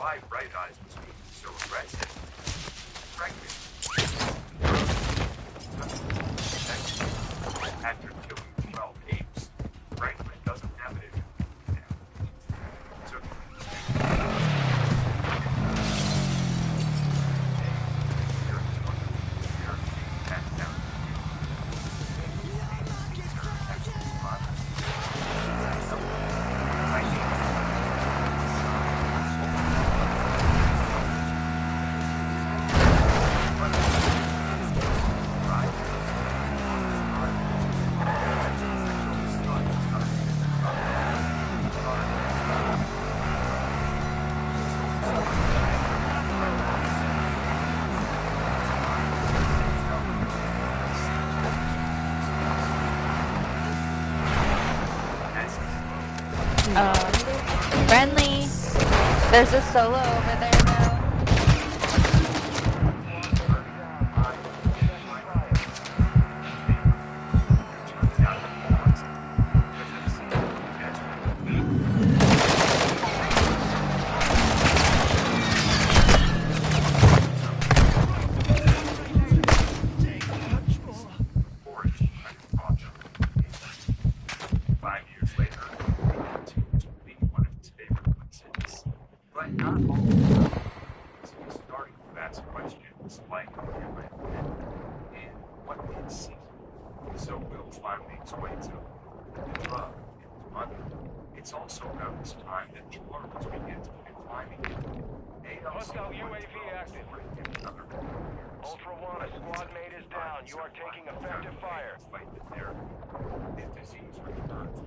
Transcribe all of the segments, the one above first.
why Bright Eyes was being so aggressive. Pregnant. After killing 12 apes, Franklin doesn't have it in him now. So Friendly. There's a solo over there though. It's also around this time that Charles begins climbing in. Hostile UAV active. Ultra One, a squad mate is down. You are taking effective fire. If disease returns,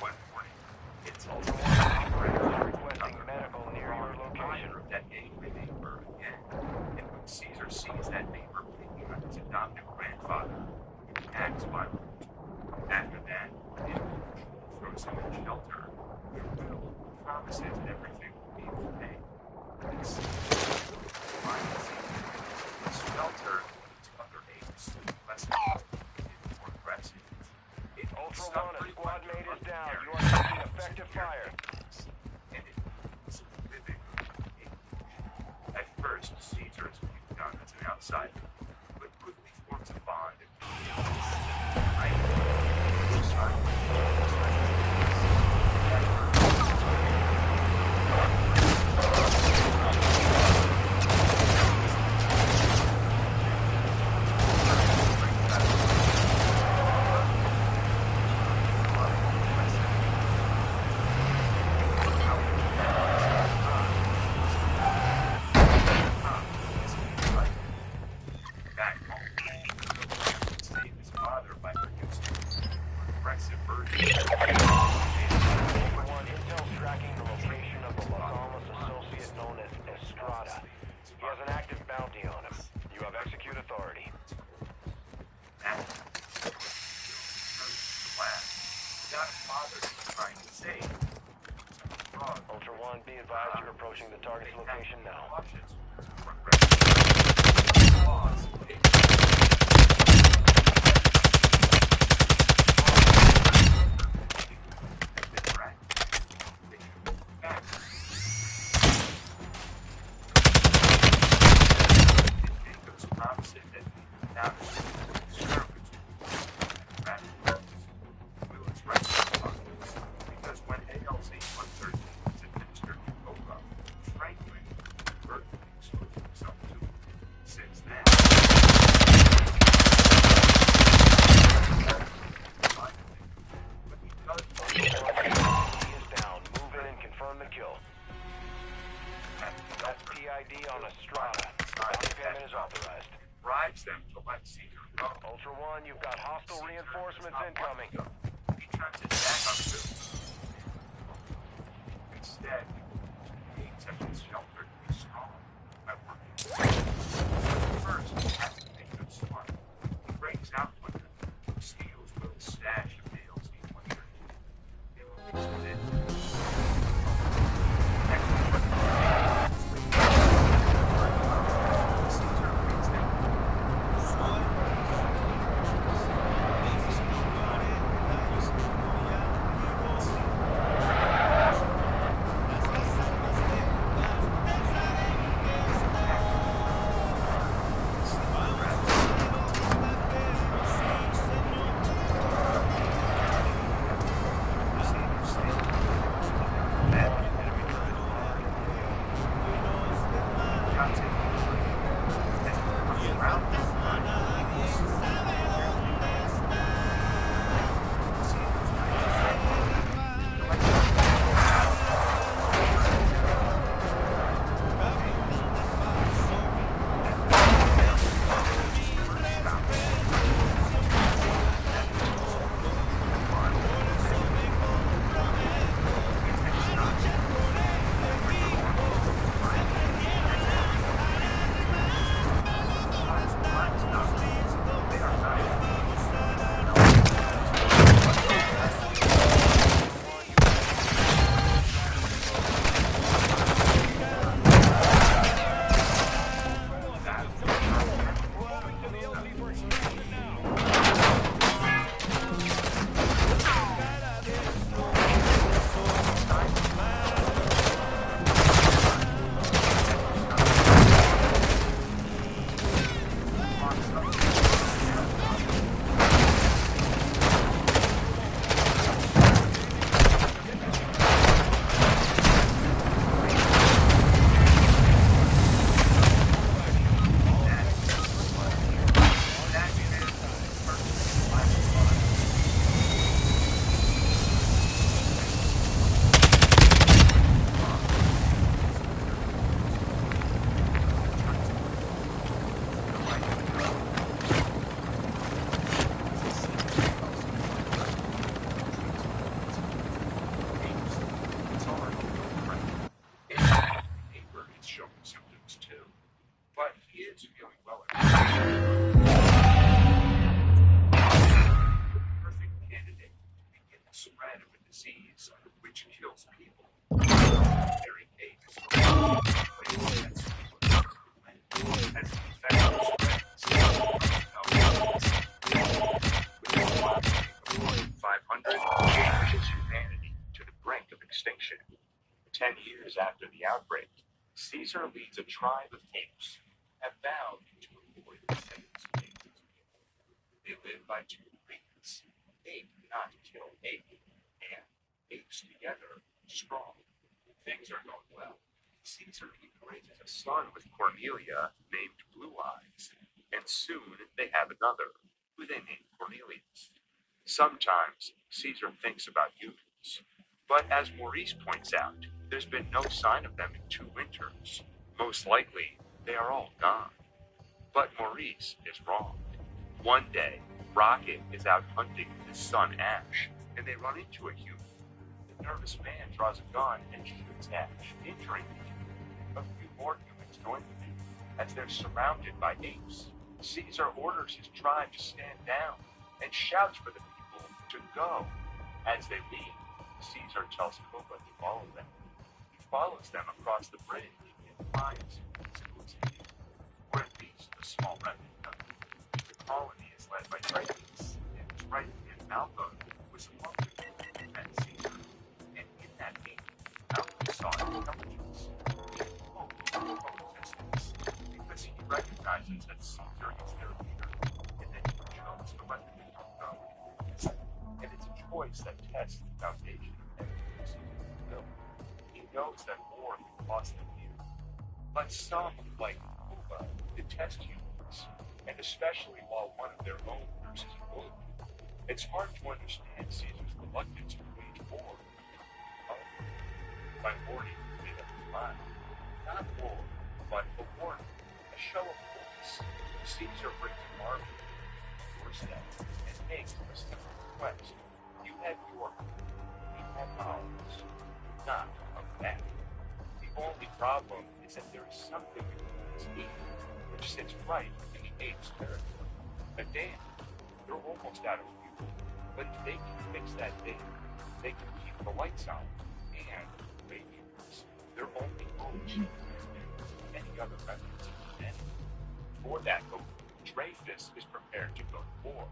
one warning. It's also requesting medical near your location. That angry neighbor again. And when Caesar sees that neighbor picking up his adopted grandfather, he acts violent. After that, throws him in shelter. Your will promises everything will be okay. It's shelter to other apes, less more aggressive. Ultra One, a squad mate is down. You are taking effective fire. And it's living. At first, Caesar is viewed down as an outsider, but quickly forms a bond and the target's location now. Ultra One, you've got hostile reinforcements incoming. He turns his back on the Instead, he takes his shelter to be strong by working. First, he has to make them smart. He breaks out one of them, steals Will's stash of nails he wanted. They will fix it. 10 years after the outbreak, Caesar leads a tribe of apes have vowed to avoid the same mistakes. They live by two creeds: ape not kill ape, and apes together strong. Things are going well. Caesar raises a son with Cornelia named Blue Eyes, and soon they have another, who they name Cornelius. Sometimes Caesar thinks about humans, but as Maurice points out, there's been no sign of them in 2 winters. Most likely, they are all gone. But Maurice is wrong. One day, Rocket is out hunting with his son Ash, and they run into a human. The nervous man draws a gun and shoots Ash, injuring the human. A few more humans join the group, as they're surrounded by apes. Caesar orders his tribe to stand down and shouts for the people to go. As they leave, Caesar tells Koba to follow them. He follows them across the bridge and finds or at least a small remnant of it. The colony is led by Titus, and his right hand Malcolm was among the people who met Caesar. And in that meeting, Malcolm saw intelligence, yet hope for resistance, because he recognizes that Caesar is their leader, and that he chose to let the people go. And it's a choice that tests the foundation of everything Caesar built. He knows that war can cost them years, but some, like Cuba, detest humans, and especially while one of their own nurses is wounded. It's hard to understand Caesar's reluctance to wage war. By warning, he made up his mind. Not war, but a warning, a show of force. Caesar brings an army to the doorstep and makes a simple request. You have your army, we have ours, not a battle. The only problem is that there is something in this need, which sits right in the apes' territory. A dam. They're almost out of fuel, but if they can fix that dam, they can keep the lights on and radiators. Their only hope is any other remnants of humanity. For that hope, Dreyfus is prepared to go to war.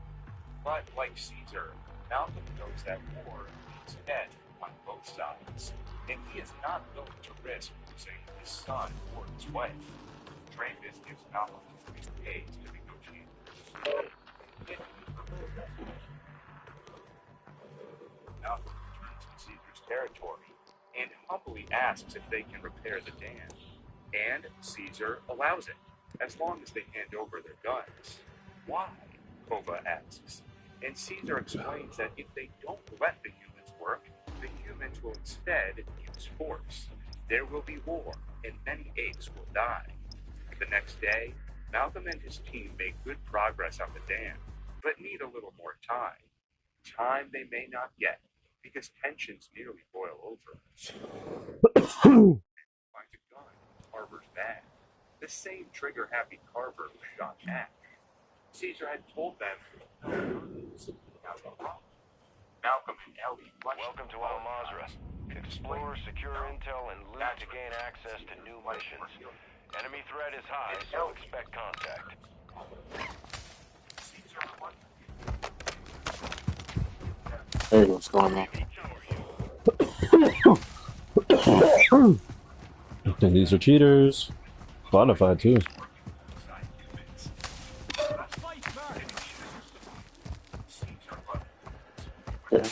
But like Caesar, Malcolm knows that war means death on both sides, and he is not willing to risk losing his son or his wife. Dreyfus gives Malcolm 3 days to negotiate. Malcolm returns to Caesar's territory and humbly asks if they can repair the dam. And Caesar allows it, as long as they hand over their guns. Why? Koba asks. And Caesar explains that if they don't let the humans work, the humans will instead use force. There will be war, and many apes will die. The next day, Malcolm and his team make good progress on the dam, but need a little more time. Time they may not get, because tensions nearly boil over. Finds a gun in Carver's bag, the same trigger-happy Carver who shot Ash. Caesar had told them no guns. Now the problem. Malcolm and Ellie Welcome to Al Mazrah. Explore, secure intel, and loot to gain access to new missions. Enemy threat is high, so expect contact. There you go, what's going on? And these are cheaters. Bonafide too. Yeah.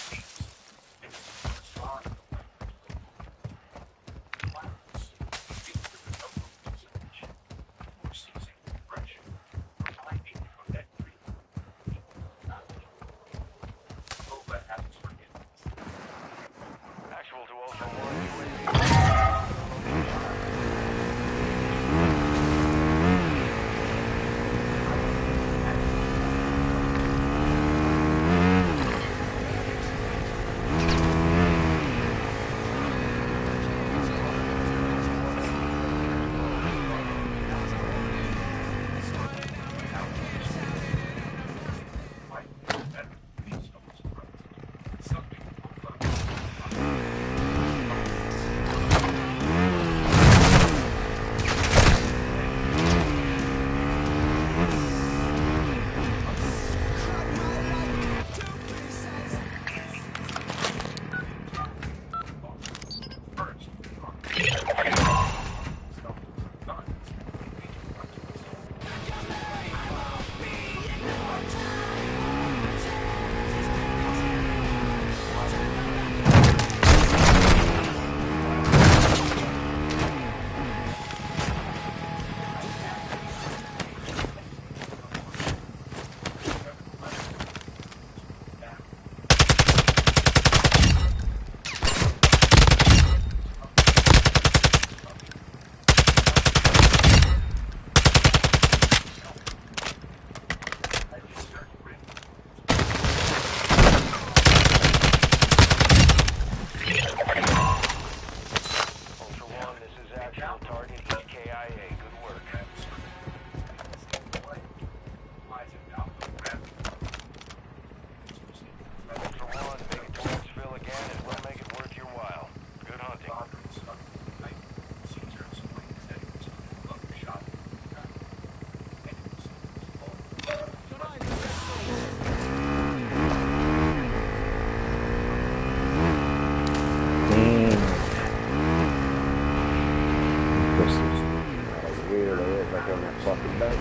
Actual to Ultra One, pistols. That's weird. They look like on that fucking bed.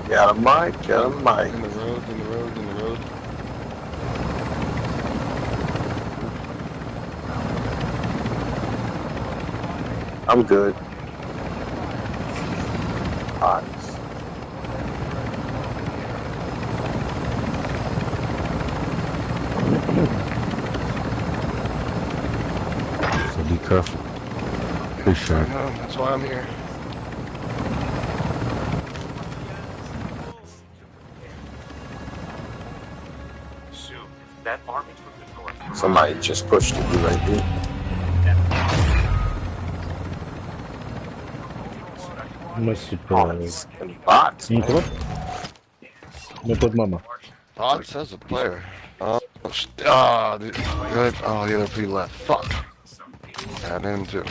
Got a mic, got a mic. In the road, in the road, in the road. I'm good. Hot. So be careful. Appreciate I it. know, that's why I'm here. Soon, that army from the north. Somebody just pushed it right here. Mr. Bots and bots, man. Come on. Look with mama. Bots as a player. Dude. Good. Oh, the other P left. Fuck. And him too.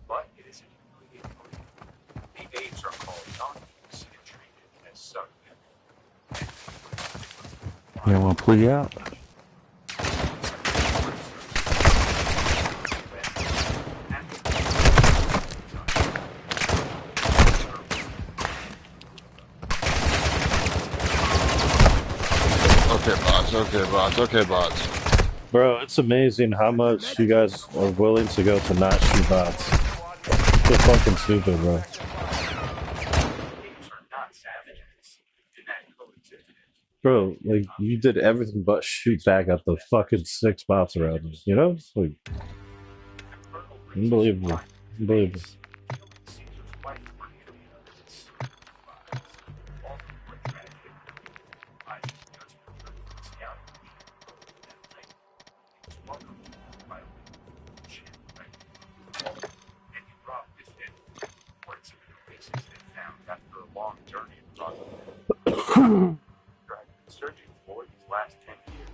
But it is the apes are called donkeys and treated as such. You want to plea out? Okay, bots. Bro, it's amazing how much you guys are willing to go to not shoot bots. It's fucking stupid, bro. Apes are not savages. Do not coexist. Bro, like, you did everything but shoot back at the fucking 6 bots around you, you know? Like, unbelievable. Unbelievable. After a long journey across the searching for these last 10 years.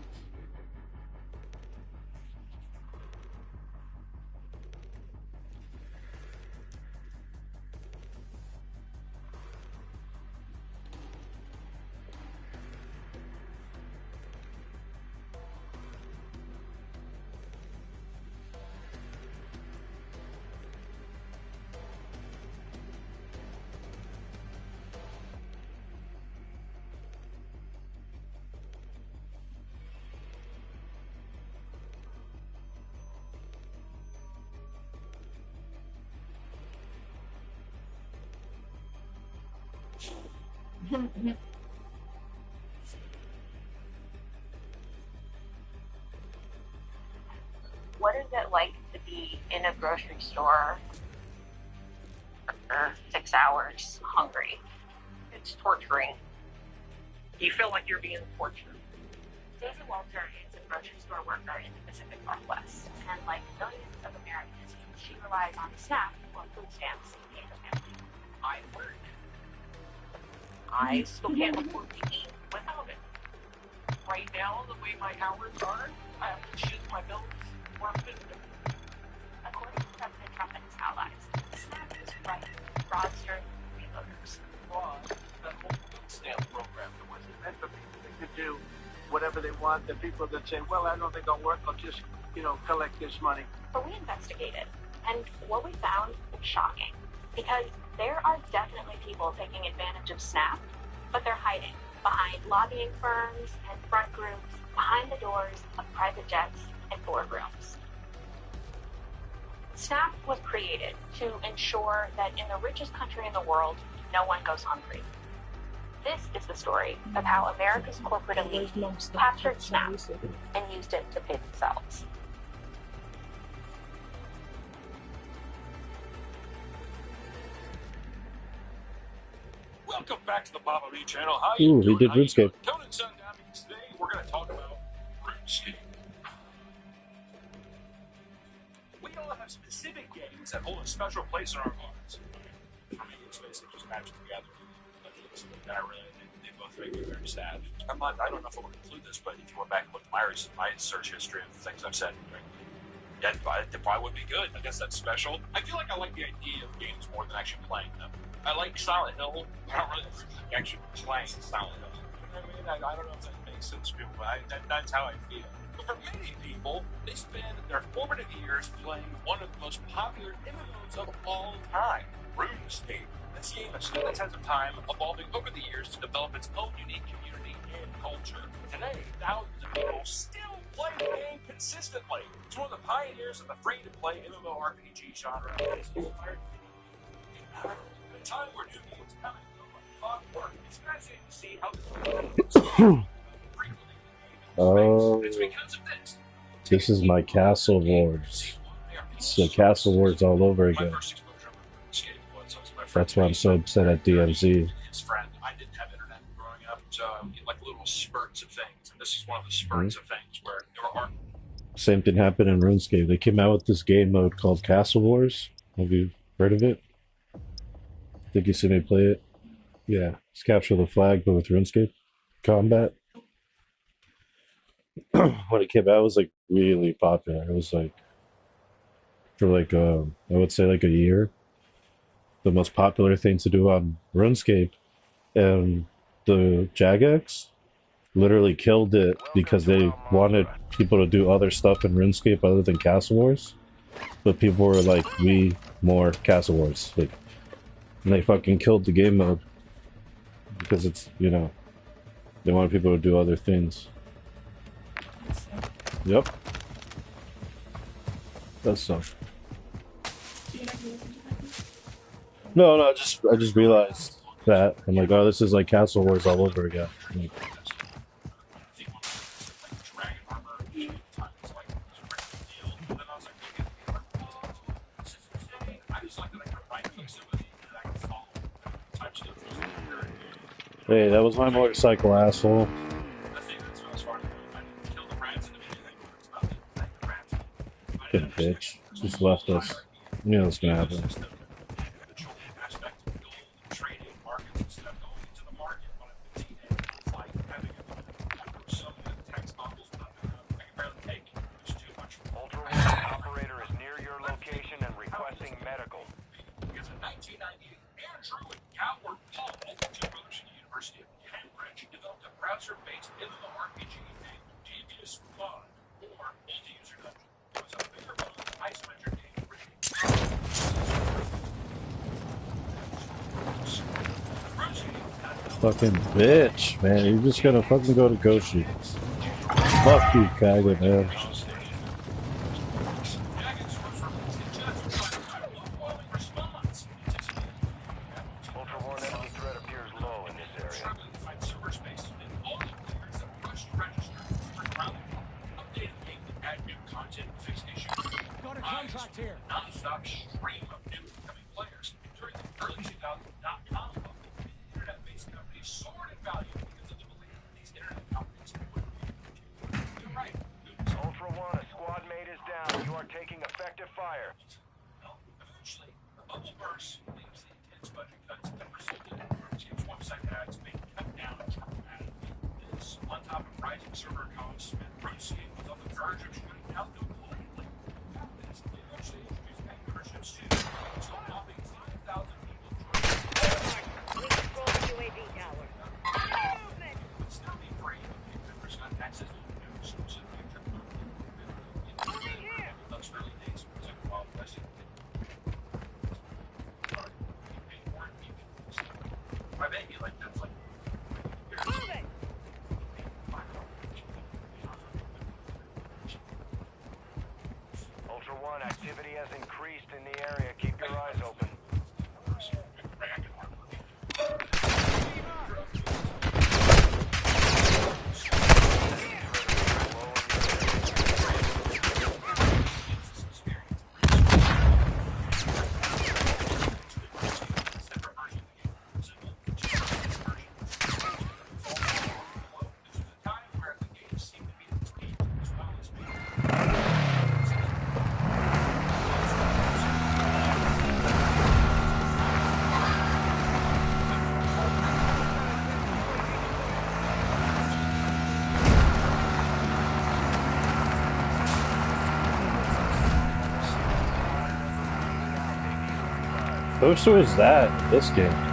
What is it like to be in a grocery store for 6 hours hungry? It's torturing. You feel like you're being tortured. Daisy Walter is a grocery store worker in the Pacific Northwest, and like millions of Americans, she relies on SNAP or food stamps to feed her family. I work. I still can't afford to eat without it. Right now, the way my hours are, I have to shoot my bills for food. According to President Trump and his allies, SNAP is right fraudsters and freeloaders. Fraud, that whole food stamp program that was meant for people that could do whatever they want. The people that say, well, I don't think I'll work, I'll just, collect this money. But we investigated, and what we found was shocking, because there are definitely people taking advantage of SNAP, but they're hiding behind lobbying firms and front groups, behind the doors of private jets and boardrooms. SNAP was created to ensure that in the richest country in the world, no one goes hungry. This is the story of how America's corporate elite captured SNAP and used it to pay themselves. Welcome back to the Papa B channel. How Ooh, you he doing? did How you RuneScape. doing? Conan Sun Damascus. Today we're going to talk about RuneScape. We all have specific games that hold a special place in our hearts. For me, it's basically just Magic the Gathering. They both make me very sad. I don't know if I would include this, but if you went back and looked at my search history of the things I've said, yeah, it probably would be good. I guess that's special. I feel like I like the idea of games more than actually playing them. I like Silent Hill. I don't really like actually playing Silent Hill. You know what I mean? I don't know if that makes sense to people, but that's how I feel. But for many people, they spend their formative years playing one of the most popular MMOs of all time, RuneScape. This game has stood the test of time, evolving over the years to develop its own unique community and culture. Today, thousands of people still play the game consistently. It's one of the pioneers of the free-to-play MMORPG genre. It's inspired a time where new games coming from work. It's fascinating to see how this Oh, it's because of this. this is my Castle Wars. It's the Castle Wars all over again. That's why I'm so upset at DMZ. His friend, I didn't have internet growing up, so you get like little spurts of things, and this is one of the spurts of things where there are. Same thing happened in RuneScape. They came out with this game mode called Castle Wars. Have you heard of it? Think you seen me play it? Yeah, it's capture the flag, but with RuneScape combat. When it came out, it was like really popular. It was like for like I would say like a year, the most popular thing to do on RuneScape, and the Jagex literally killed it because they wanted people to do other stuff in RuneScape other than Castle Wars, but people were like, we more Castle Wars, like, and they fucking killed the game mode because it's, they wanted people to do other things. Yep. That stuff. No, I just realized that. I'm like, oh, this is like Castle Wars all over again. Like, hey, that was my motorcycle, asshole. Good bitch. Just left us. You know what's gonna happen. Operator is near your location and requesting medical. Because in 1998, Andrew and Coward Paul, two brothers from the University of Cambridge, developed a browser-based MMORPG named Devious Flood, or Multi-User Dungeon. It was a bigger-boned, isometric game Fucking bitch, man. You're just gonna fucking go to Goshi. Fuck you, Kaga, man. non-stop stream of new incoming players. During the early 2000s, .com internet-based companies soared in value because of the belief that these internet companies would be are taking effective fire. Well, eventually, the bubble bursts, leaves the intense budget cuts that resulted in RuneScape's website ads being cut down dramatically. This, on top of rising server costs, meant RuneScape was on the verge of shutting down completely. This eventually introduced paying memberships too, so a whopping 5,000 people joined. We control the UAV tower. Movement! But still be free, and members got access to the new exclusive future content. Moving here! Those early days was like Wild West. Sorry, you paid more than you can. I bet you like that's like. Moving! Ultra One, activity has increased in the area. Keep your eyes open. I wish there was that in this game.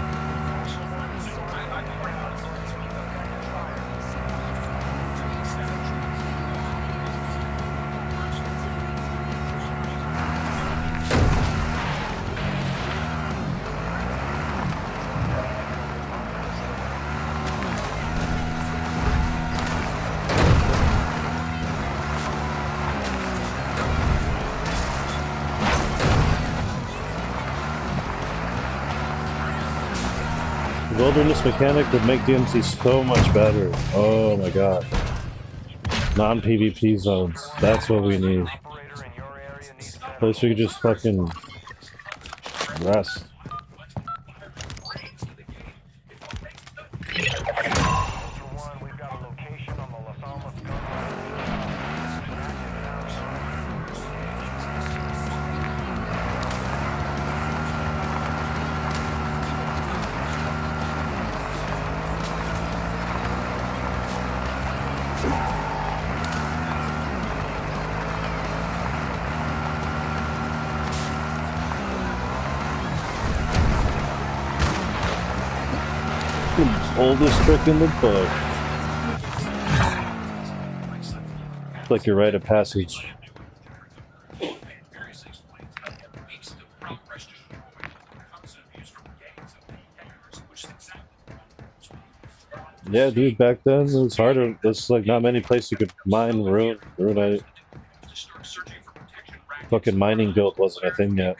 Wilderness mechanic would make DMZ so much better. Oh my god. Non-PvP zones. That's what we need. Operator in your area needs to Place we could just fucking rest. Ultra One, we've got a location on the Las Almas gun Oldest trick in the book. It's like your rite of passage. Yeah, dude, back then it was harder. There's like not many places you could mine rune. Fucking mining guild wasn't a thing yet.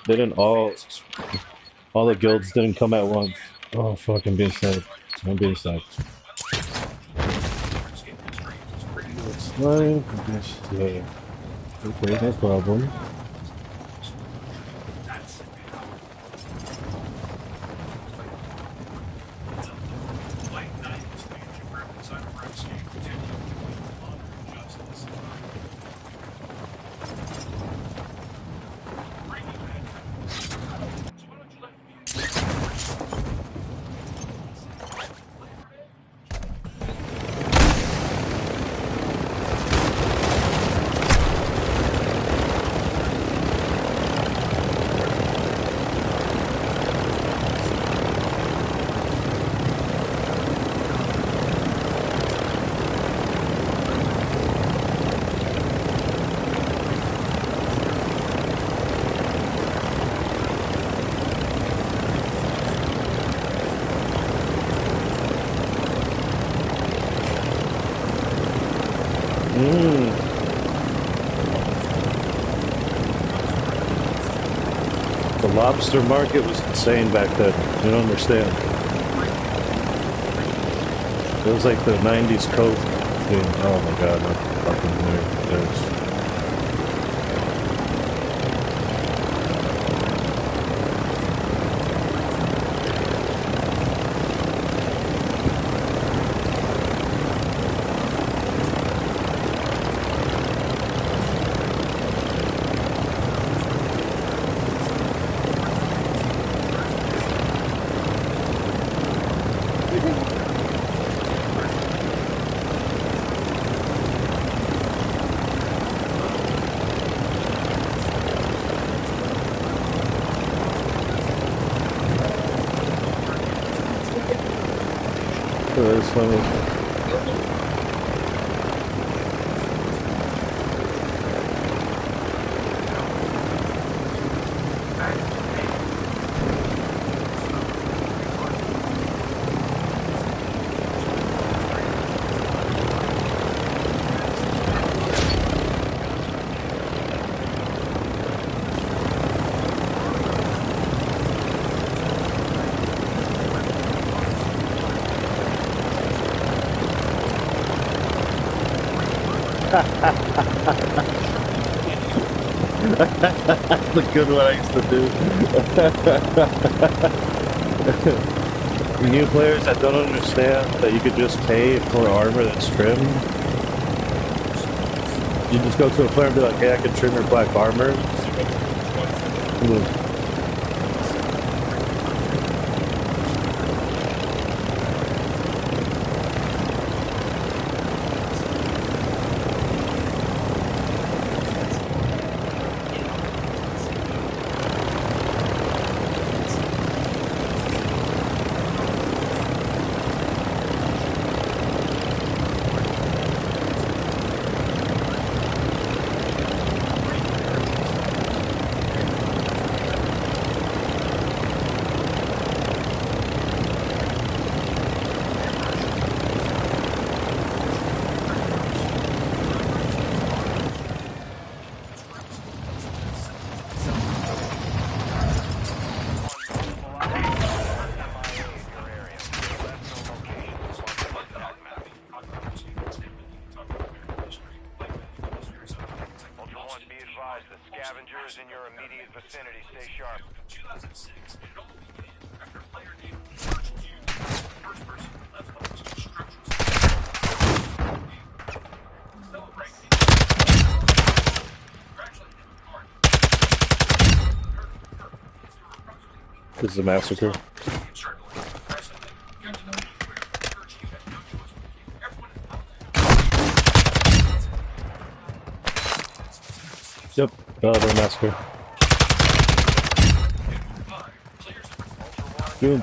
They didn't all the guilds didn't come at once. Oh fuck, I'm being sad. I'm being sad. It's fine. Okay, no problem. The lobster market was insane back then. You don't understand. It was like the 90s coat thing. Oh my god, I'm fucking weird. That's funny. That's a good one I used to do. New players that don't understand that you could just pay for armor that's trimmed. You just go to a player and be like, hey, I can trim your black armor. Scavengers in your immediate vicinity, stay sharp. 2006, it all began after a player named first person left one of those structures. Celebrate. Congratulate him hard. This is a massacre. Yep, another massacre. Boom.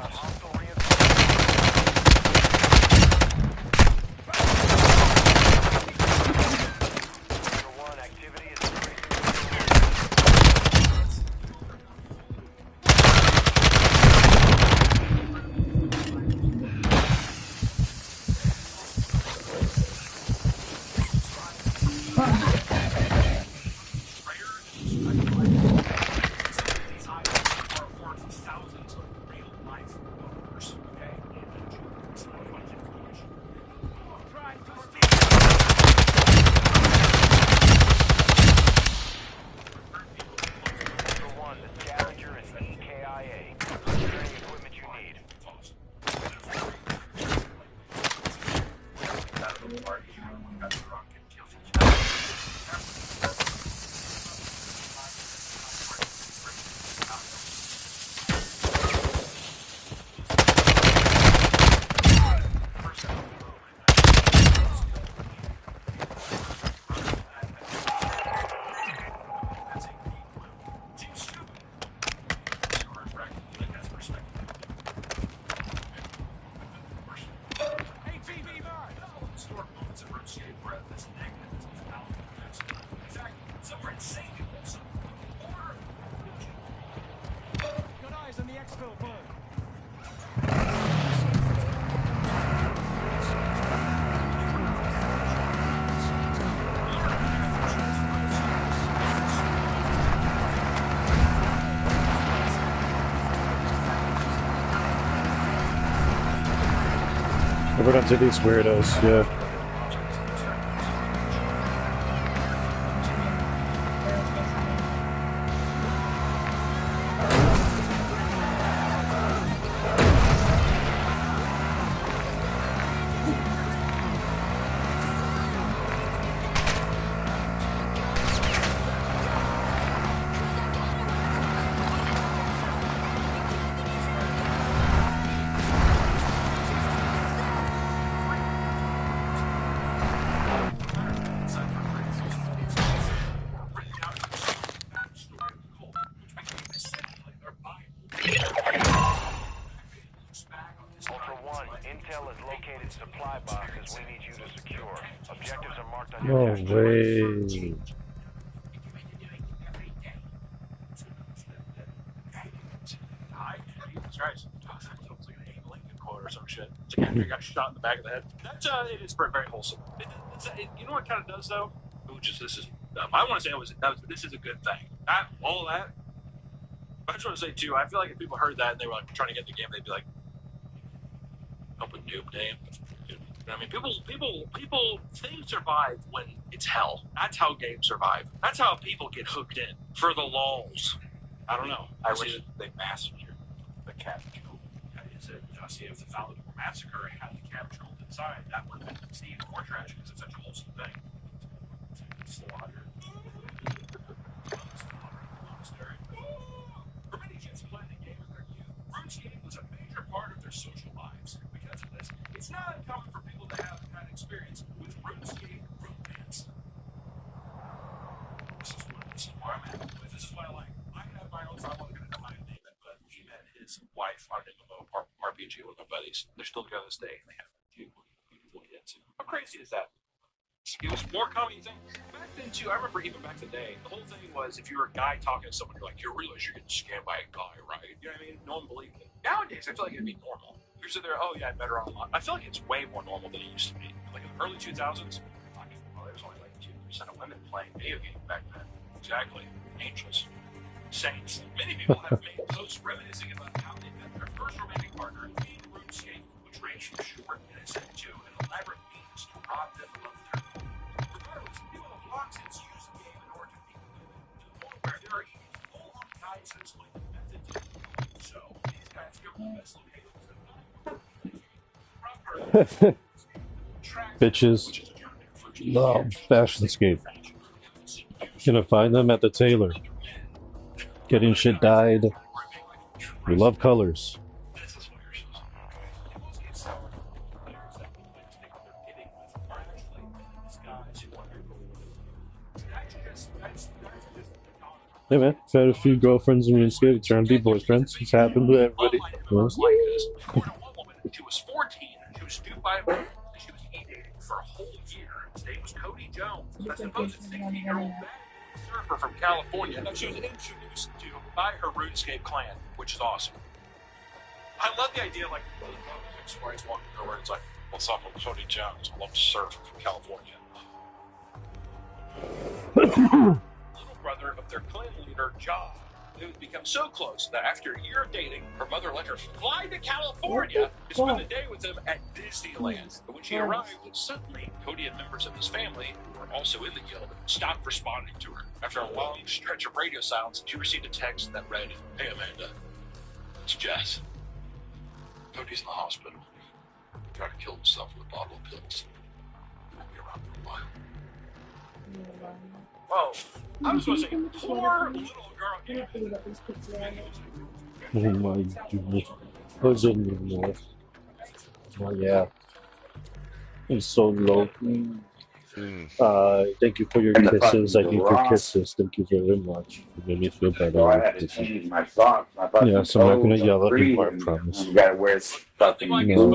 We're not to these weirdos, yeah. Intel has located supply boxes we need you to secure. Objectives are marked on No your test chart. way. Jesus Christ. That was like an Abe Lincoln quote or some shit. It's like after he got shot in the back of the head. That's it is very, very wholesome. You know what it kind of does though? This is. I want to say this is a good thing. All of that. I just want to say too. I feel like if people heard that and they were like trying to get in the game, they'd be like, "Open noob name." I mean, people things survive when it's hell. That's how games survive. That's how people get hooked in for the lulz. I don't know. I wish they massacred the capsule. Is it if the Falcon massacre had the capsule inside? That would have been even more tragic because it's such a wholesome thing. Slaughter. For many kids playing the game in their youth, RuneScape was a major part of their social lives. Because of this, it's not uncommon for people to have the kind of experience with RuneScape romance. This is where I'm at. This is why I have my own. I'm not going to know how to name it, but he met his wife on an MMO RPG with my buddies. They're still together this day, and they have beautiful kids. How crazy is that? It was more common than you think. Back then, too, I remember even back in the day, the whole thing was if you were a guy talking to someone, you're like, you realize you're getting scammed by a guy, right? You know what I mean? No one believed it. Nowadays, I feel like it'd be normal. You're sitting there, oh, yeah, I met her online. I feel like it's way more normal than it used to be. Like in the early 2000s, there was only like 2% of women playing video games back then. Exactly. Angels. Saints. Many people have made posts reminiscing about how they met their first romantic partner in RuneScape, which ranged from short innocent to an elaborate means to rob them of their home. Regardless, people have long since used the game in order to meet women to the point where there are even full-on guides that explain the method to do so. These guys give the best locations of Bitches. No, Fashionscape. Gonna find them at the tailor. Getting shit dyed. We love colors. Hey man, I've had a few girlfriends in RuneScape trying to be boyfriends. It's happened to everybody. She was 14. She was duped by a man. She was dating for a whole year. His name was Cody Jones. That's supposed 16-year-old surfer from California that she was introduced to by her RuneScape clan, which is awesome. I love the idea, like, where he's walking over and it's like, what's up, I'm Cody Jones. I love to surf from California. Little brother of their clan leader, John. They would become so close that after a year of dating, her mother let her fly to California to spend the day with him at Disneyland. But when she arrived, suddenly, Cody and members of his family, who were also in the guild, stopped responding to her. After a long stretch of radio silence, she received a text that read, "Hey Amanda, it's Jess. Cody's in the hospital. He tried to kill himself with a bottle of pills. He won't be around for a while." Whoa. I was going to say, poor little girl. Oh my goodness. What's in there? Oh yeah. It's so low. Thank you for your kisses. I need your kisses. Thank you very much. It made me feel better. I had to change my socks. Yes, I'm not gonna yell at you, I promise. You gotta wear stuff in No, your no,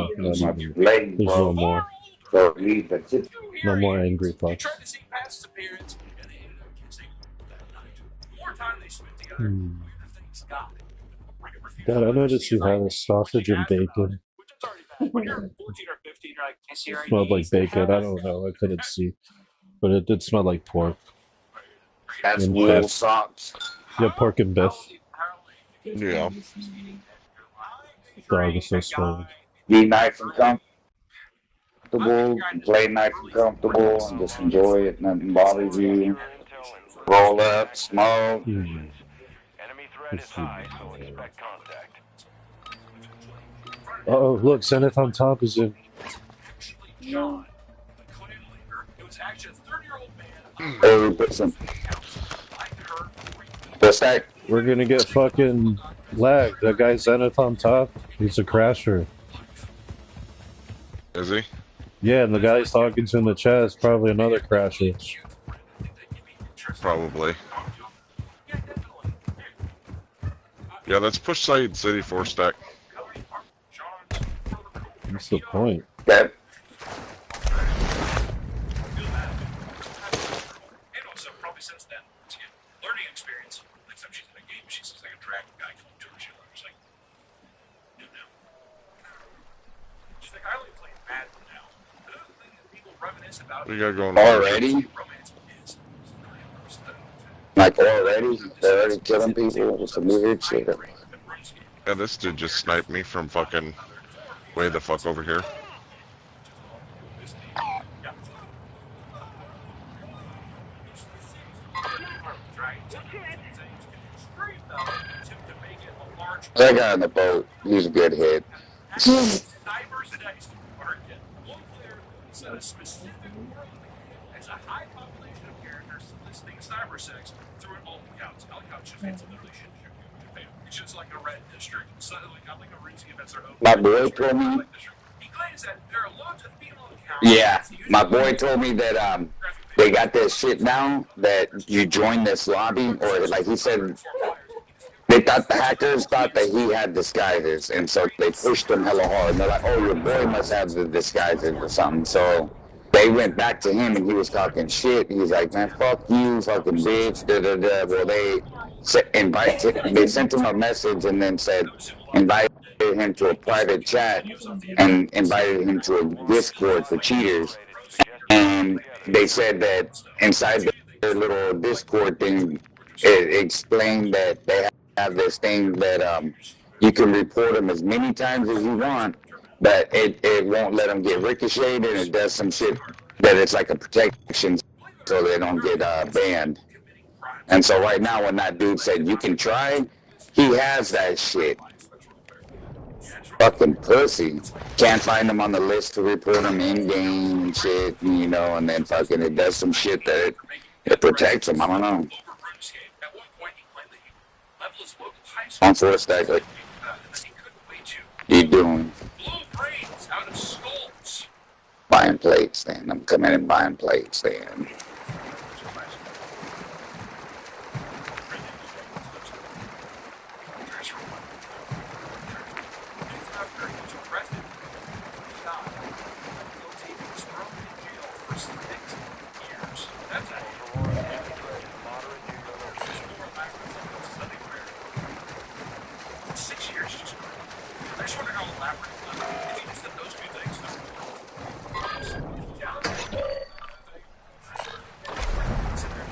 legs, there's bro. no more. So leave the tip. No more angry They thoughts. tried to see past his appearance, and they ended up kissing that night. The more time they spent together, the weirder things got. God, I noticed you had a sausage and bacon. Which is already bad. When you're 14 or 15, you're like, It smelled like bacon. I don't know. I couldn't see. But it did smell like pork. That's And wool beef. socks. Yeah, pork and beef. Yeah. Dog is so slow. Be nice and comfortable. Play nice and comfortable, and just enjoy it. Nothing bothers you. Roll up, smoke. Enemy threat is high, so expect contact. Oh, look, Zenith on top is in. John, the clan leader, it was actually a 30-year-old man. Hey, listen. What's that? We're gonna get fucking lagged. That guy Zenith on top, he's a crasher. Is he? Yeah, and the guy he's talking to in the chat is probably another crasher. Probably. Yeah, let's push Side City 4 stack. What's the point? That And also, probably since then, to get learning experience. Next time she's in a game, she sees like a dragon guy come to her. She's like, no. She's like, I only play Madden now. Another thing that people reminisce about We got going on. already, romance is like already, they're already killing people with some weird shit. Yeah, this dude just sniped me from fucking way the fuck over here. That guy on the boat, he's a good hit. Cyber sex market. One player set a specific world as a high population of characters soliciting cyber sex through an alt accounts. Alt accounts just means literally shit. It's just like a red district. So like I'm like a RuneScape that's their own. My boy told me. He claims that there are lots of female accounts. Yeah, my boy told me that they got this shit now that you join this lobby, or like he said, they thought the hackers thought that he had disguises, and so they pushed him hella hard. And they're like, "Oh, your boy must have the disguises or something." So they went back to him, and he was talking shit. He's like, "Man, fuck you, fucking bitch." Da da da. Well, they sent him a message and then said, invited him to a private chat and invited him to a Discord for cheaters. And they said that inside their little Discord thing, it explained that they have this thing that you can report them as many times as you want, but it won't let them get ricocheted, and it does some shit that it's like a protection so they don't get banned. And so right now when that dude said you can try, he has that shit. Fucking pussy. Can't find him on the list to report him in-game and shit, you know, and then fucking it does some shit that it protects him. I don't know. On 4 stack, like, you doing? Buying plates, then. I'm coming and buying plates, then.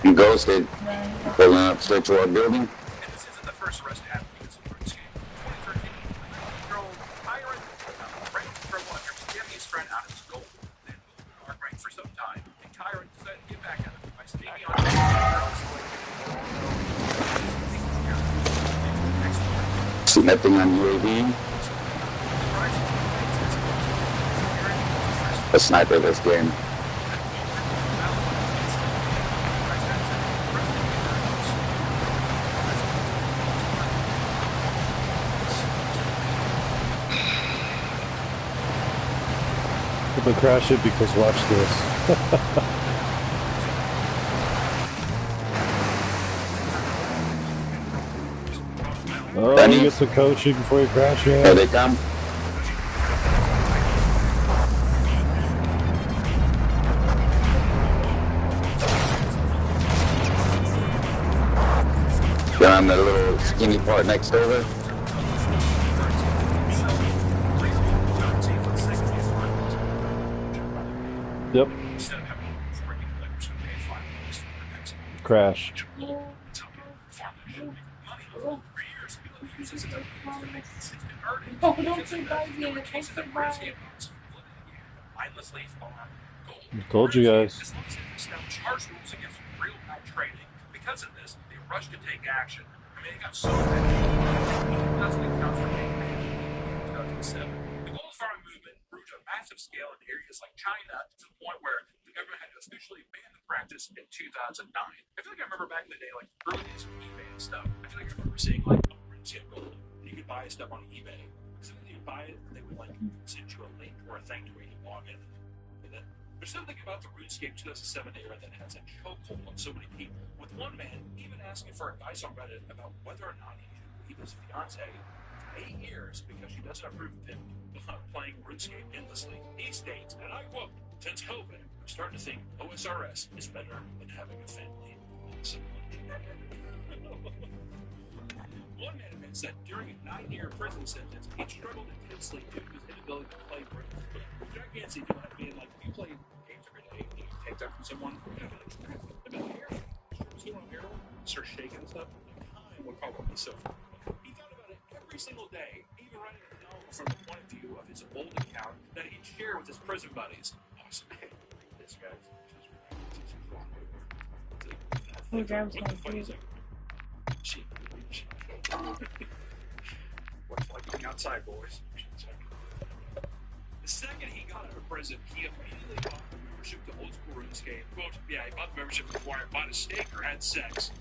I'm ghosted. Pulling up straight to our building. And this isn't the first arrest happened because of RuneScape. 2013, girl Tyrant ran from one of his friend out of his goal. Then moved to rank for some time. And Tyrant decided to get back at him by sneaking on See nothing on UAV. A sniper this game. But crash it because watch this. Oh, Danny? you get some coaching before you crash it. Here they come. Get on the little skinny part next over. Yep. Crash. Oh, don't say that. Told you guys. Because of this, they rushed to take action. I mean, they got so many. That's what accounts for 2007. The gold farming movement grew to a massive scale in areas like China to the point where the government had officially banned the practice in 2009. I feel like I remember back in the day, like early days of eBay and stuff. I feel like I remember seeing like RuneScape gold. You could buy stuff on eBay. So when you buy it, they would like send you a link or a thing to where you log in. And then there's something about the RuneScape 2007 era that has a chokehold on so many people. With one man even asking for advice on Reddit about whether or not he should leave his fiancée 8 years because she doesn't approve of him playing RuneScape endlessly. He states, and I quote, "Since COVID, I'm starting to think OSRS is better than having a family." So, one man admits that during a 9-year prison sentence, he struggled intensely due to his inability to play RuneScape. I can't see doing that being like, if you play games every day and you take that from someone, you're gonna be like, crap, I'm out of here. Still on heroin, start shaking and stuff. Time would probably be so. He thought about it every single day, even writing a note from the point of view of his old account that he'd share with his prison buddies. Awesome. Hey, this guy's Who grabs my funny food? she. What's like being outside, boys? The second he got out of prison, he immediately bought a membership to old school RuneScape. Quote, yeah, he bought the membership before I bought a steak or had sex.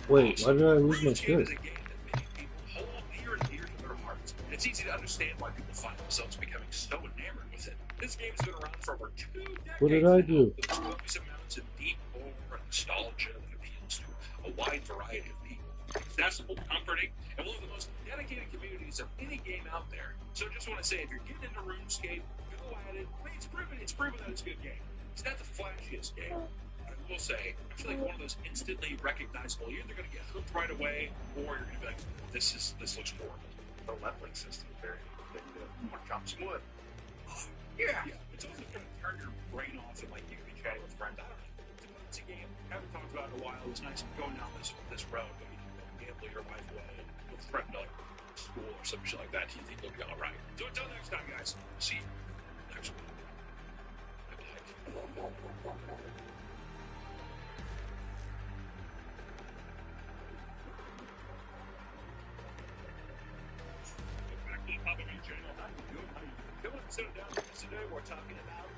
Wait, why did I lose my RuneScape shirt? is a game that many people hold near and dear to their hearts. It's easy to understand why people find themselves becoming so enamored with it. This game has been around for over 2 decades. What did I do? With copious amounts of deep lore and nostalgia that appeals to a wide variety of people. Accessible, comforting, and one of the most dedicated communities of any game out there. So I just want to say, if you're getting into RuneScape, go at it. I mean, it's proven that it's a good game. It's not the flashiest game. But I will say, I feel like one of those instantly recognizable. You're either going to get hooked right away, or you're going to be like, this looks horrible. The leveling system is very good. What comes wood? Yeah. It's also going to turn your brain off and like you can be chatting with friends. I don't know. It's a game. I haven't talked about it in a while. It's nice going down this road. Gamble your life away and go threaten to like school or some shit like that. You think you'll be all right. So until next time, guys. See you next week. Back to the Papa Me channel. How you doing? How you doing? Come on, sit down with us today. We're talking about.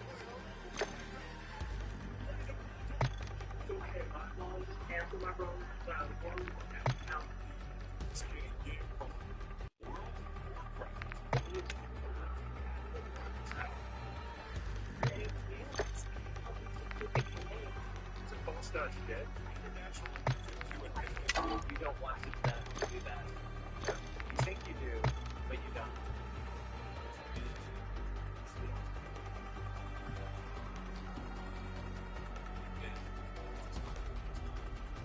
Okay, my phone. Answer my phone. You don't want to do that. You think you do, but you don't.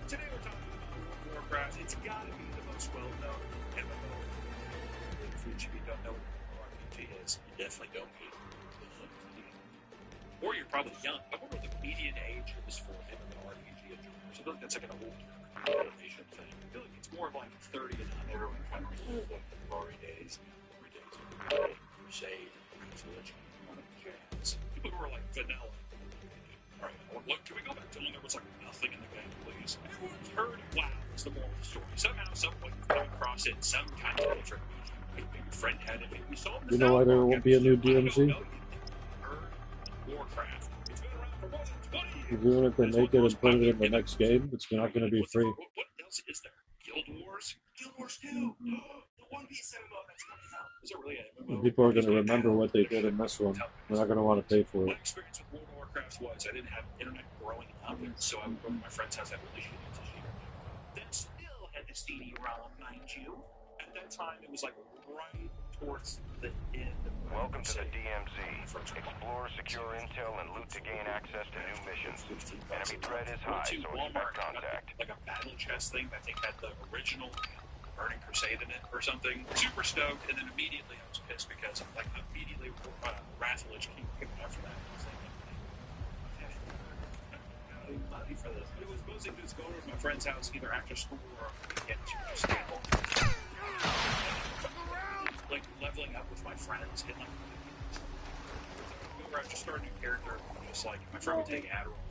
Today we're talking about World of Warcraft. It's got to be the most well-known MMO. Which if you don't know what RPG is, you definitely don't need. Or you're probably young. I wonder what the median age is for MMORPG. So I feel like that's like an old generation thing. I feel like it's more of like 30 and up. Everyone kind of like the glory days. Every day's Crusade, Village, jazz. People who are like vanilla. Alright, look, can we go back to when there was like nothing in the game, please? Everyone's heard WoW is the moral of the story. Somehow, some way, you've come across it in some kind of different medium. Maybe your friend had it, maybe you saw it. You know why there won't be a new DMZ? Warcraft. It's been around for more than 20 years. Even if they make it and put it in the next game, it's not going to be free. What else is there? Guild Wars? Guild Wars 2! The One Piece MMO that's coming out. Is it really an MMO? And people are going to remember what they did in this one. They're not going to want to pay for My it. experience with World of Warcraft was I didn't have internet growing up, so I would go to my friend's house, have really shitty internet. Then still had the CD-ROM, mind you. At that time, it was like right towards the end of Welcome to the DMZ. Explore, secure intel, and loot to gain access to new missions. Enemy threat is high, so expect contact. Like a battle chest thing that I think had the original Burning Crusade in it or something. Super stoked, and then immediately I was pissed because like immediately Wrath Lich came after that. I was like, okay, money for this. It was mostly just going to my friend's house either after school or weekend to just gamble. Like leveling up with my friends and like where I just start a new character, just like my friend would take Adderall,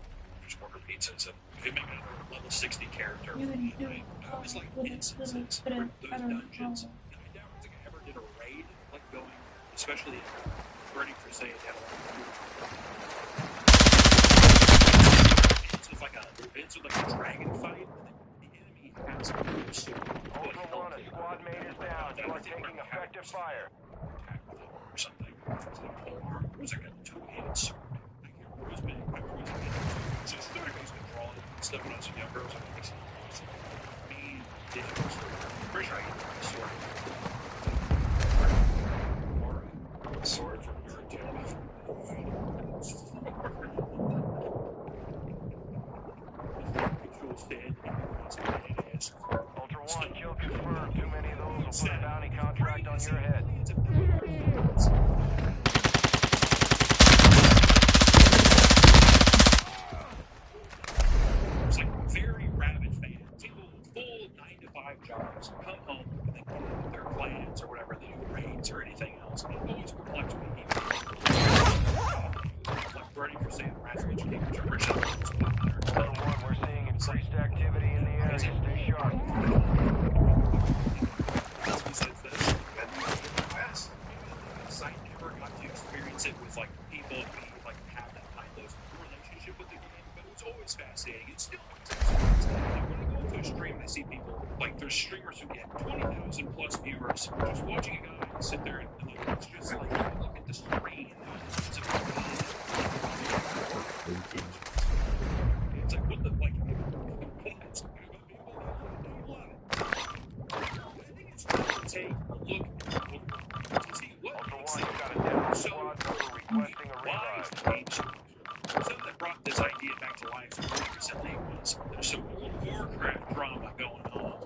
just order pizzas, and he'd make a level 60 character. Right? I was like instances where those dungeons, and I don't think I ever did a raid like going, especially in Burning Crusade had a lot of it's like a dragon fight, and the enemy has a sword. Ultra One, a squad mate is down. You are taking effective fire. Or something. It was like a two-handed sword. I can't remember his name. I remember his name. So it's very nice to draw it and stuff when I was younger. I was like, mean, difficult sword. I'm pretty sure I can draw a sword. Ultra One, we're seeing increased activity in the area. Stay sharp. Besides this, and the West, the site never got to experience it with like people we like have that kind of relationship with the game, but it was always fascinating. It's still like when I go into a stream, I see people like there's streamers who get 20,000 plus viewers just watching a guy sit there and it's just like you look at the screen. It's like what the like. Take a look to see what makes it so wise. Something that brought this idea back to life recently was there's some World of Warcraft drama going on.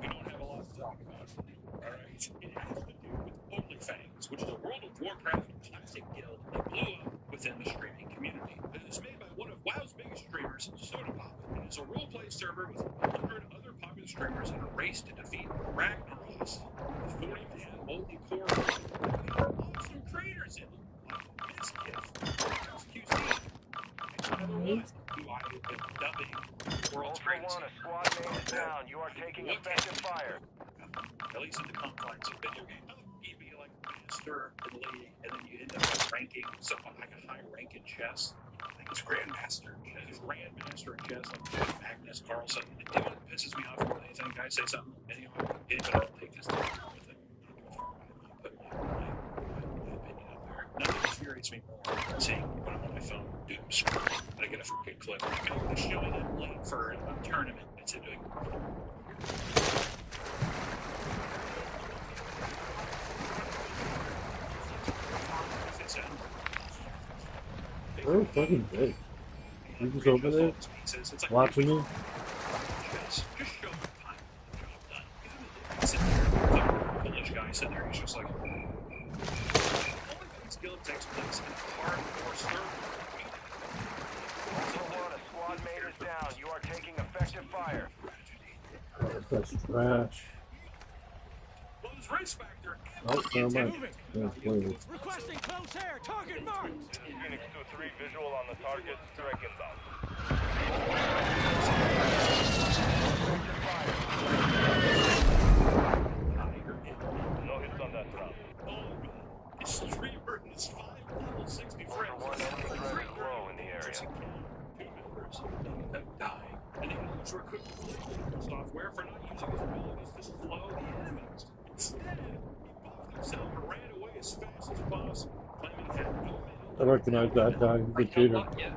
We don't have a lot to talk about. Alright? It has to do with OnlyFans, which is a World of Warcraft classic guild that blew up within the streaming community. It was made by one of WoW's biggest streamers, Sodapop. And it's a roleplay server with 100 other popular streamers in a race to defeat Ragnaros. 40-man multi-core awesome creators in it, like Misgift, QC, and another one who I have been dubbing World's Greatest. A squad mate is down. You are taking effective fire. At least in the confines of video game. You'd be like master in the league, and then you end up like ranking someone like a high rank in chess. I think it's Grandmaster. It's Grandmaster in chess, like Magnus Carlsen. And you know what pisses me off more than anything? Guys say something, and you know, anybody will take this thing. Nothing infuriates me more than seeing when I'm on my phone doom scrolling and I get a freaking clip. Maybe it's showing up late for a tournament. It's doing. Oh, fucking big. You just over there watching me? Just show up time. Job done. Sit there, Polish guy sitting there, he's just like. Guild takes place in a hardcore server. A squad mate is down. You are taking effective fire. That's trash. Lose race factor. Oh, never mind. Requesting close air. Target marked. Phoenix 2-3 visual on the target. Strike inbound. No hits on that round. Streamer is 5 level 60 friends. One enemy threat is low in the area. 2 members have died. And they lose recruit software for not using his abilities to slow the enemies. Instead, he buffed himself and ran away as fast as possible, claiming he had no mail. I recognize that guy. He's a cheater. Yeah.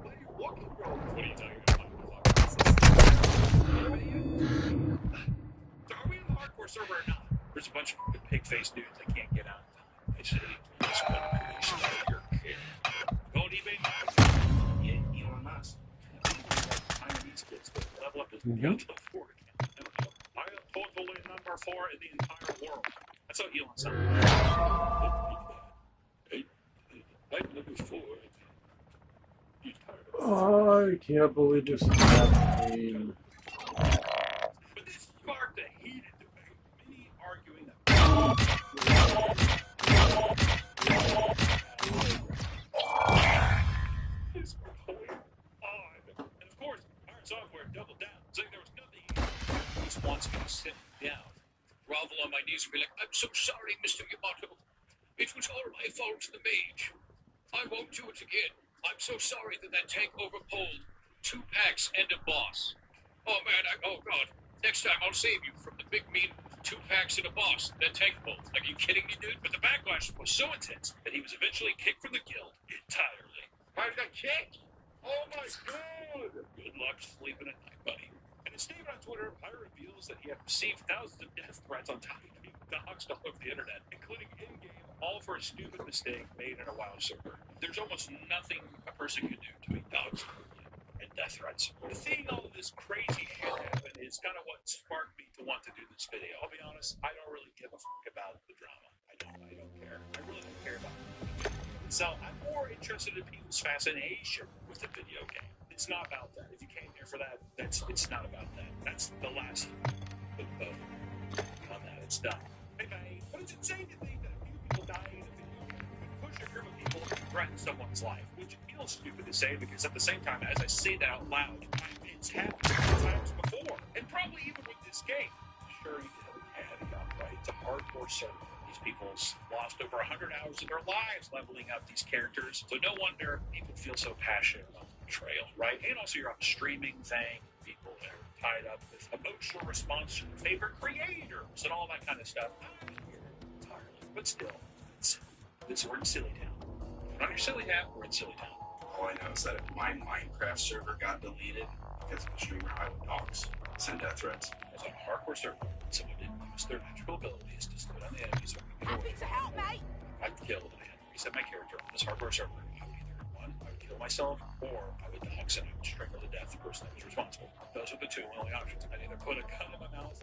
Why are you walking, bro? What are you talking about? So are we in the hardcore server or not? There's a bunch of pig-faced dudes that can't get out. They say, this one is your kid. Go on eBay. Yeah, Elon Musk. These kids to level up his Diablo 4 account. I am totally number 4 in the entire world. That's how Elon sounds. I'm number 4. I can't believe this is happening. But this sparked a heated debate. Many arguing that. This was going on. And of course, our software doubled down, saying there was nothing. He just wants me to sit down, grovel on my knees, and be like, I'm so sorry, Mr. Yamato. It was all my fault, the mage. I won't do it again. I'm so sorry that tank overpulled 2 packs and a boss. Oh man, oh god. Next time I'll save you from the big mean 2 packs and a boss that tank pulled. Like, are you kidding me, dude? But the backlash was so intense that he was eventually kicked from the guild entirely. I got kicked? Oh my god! Good luck sleeping at night, buddy. In a statement on Twitter, Pyre reveals that he had received thousands of death threats on top of being doxxed all over the internet, including in-game, all for a stupid mistake made in a WoW server. There's almost nothing a person can do to be doxxed and death threats. Seeing all of this crazy shit happen is kind of what sparked me to want to do this video. I'll be honest, I don't really give a fuck about the drama. I don't care. I really don't care about it. So I'm more interested in people's fascination with the video game. It's not about that. If you came here for that, it's not about that. That's the last on that. It's done. Bye-bye. But it's insane to think that a few people dying in a video game could push a group of people threaten someone's life, which feels stupid to say because at the same time, as I say that out loud, it's happened times before, and probably even with this game. Sure, you know, right? It's a hardcore server. These people's lost over 100 hours of their lives leveling up these characters, so no wonder people feel so passionate about the trail, right? And also, you're on a streaming thing. People are tied up with emotional response to their favorite creators and all that kind of stuff. I get it entirely, but still, we're in Silly Town. We're not your Silly Town, we're in Silly Town. All I know is that if my Minecraft server got deleted because of a streamer, I would dox, send death threats. As on a hardcore server, someone didn't use their natural abilities to slow down the enemies so we could Happy to help, mate. I'd kill and I had to reset my character on this hardcore server. I would either one, I would kill myself, or I would dox and I would strangle to death the person that was responsible. Those are the two only options. I'd either put a gun in my mouth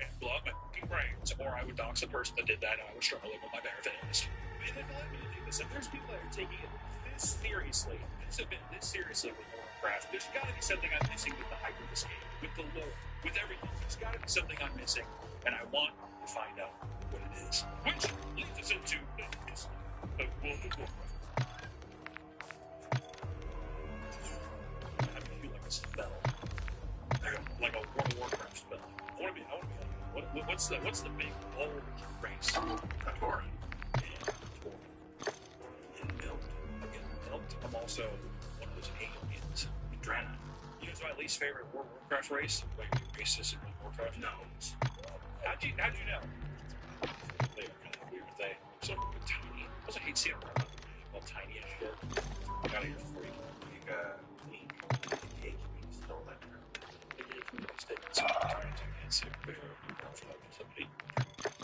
and blow up my fucking brains, or I would dox the person that did that and I would strangle them with my bare fist. And then let me think this. If there's people that are taking it this seriously, this have been this seriously with Warcraft, there's got to be something I'm missing with the hype of this game, with the lore, with everything. There's got to be something I'm missing, and I want to find out what it is. Which leads us into this World of Warcraft. I feel like a spell, like a World of Warcraft spell. I want to be like, what's the big old race? Tor. I'm also one of those aliens, Drana. You know, it's my least favorite World of Warcraft race. Like races in World of Warcraft. No. How'd you know? They are kind of weird. They so tiny. I also hate seeing them all tiny and shit. I got here for you. Link. Cake. Stole that. They gave me mistakes. Trying to answer. Somebody.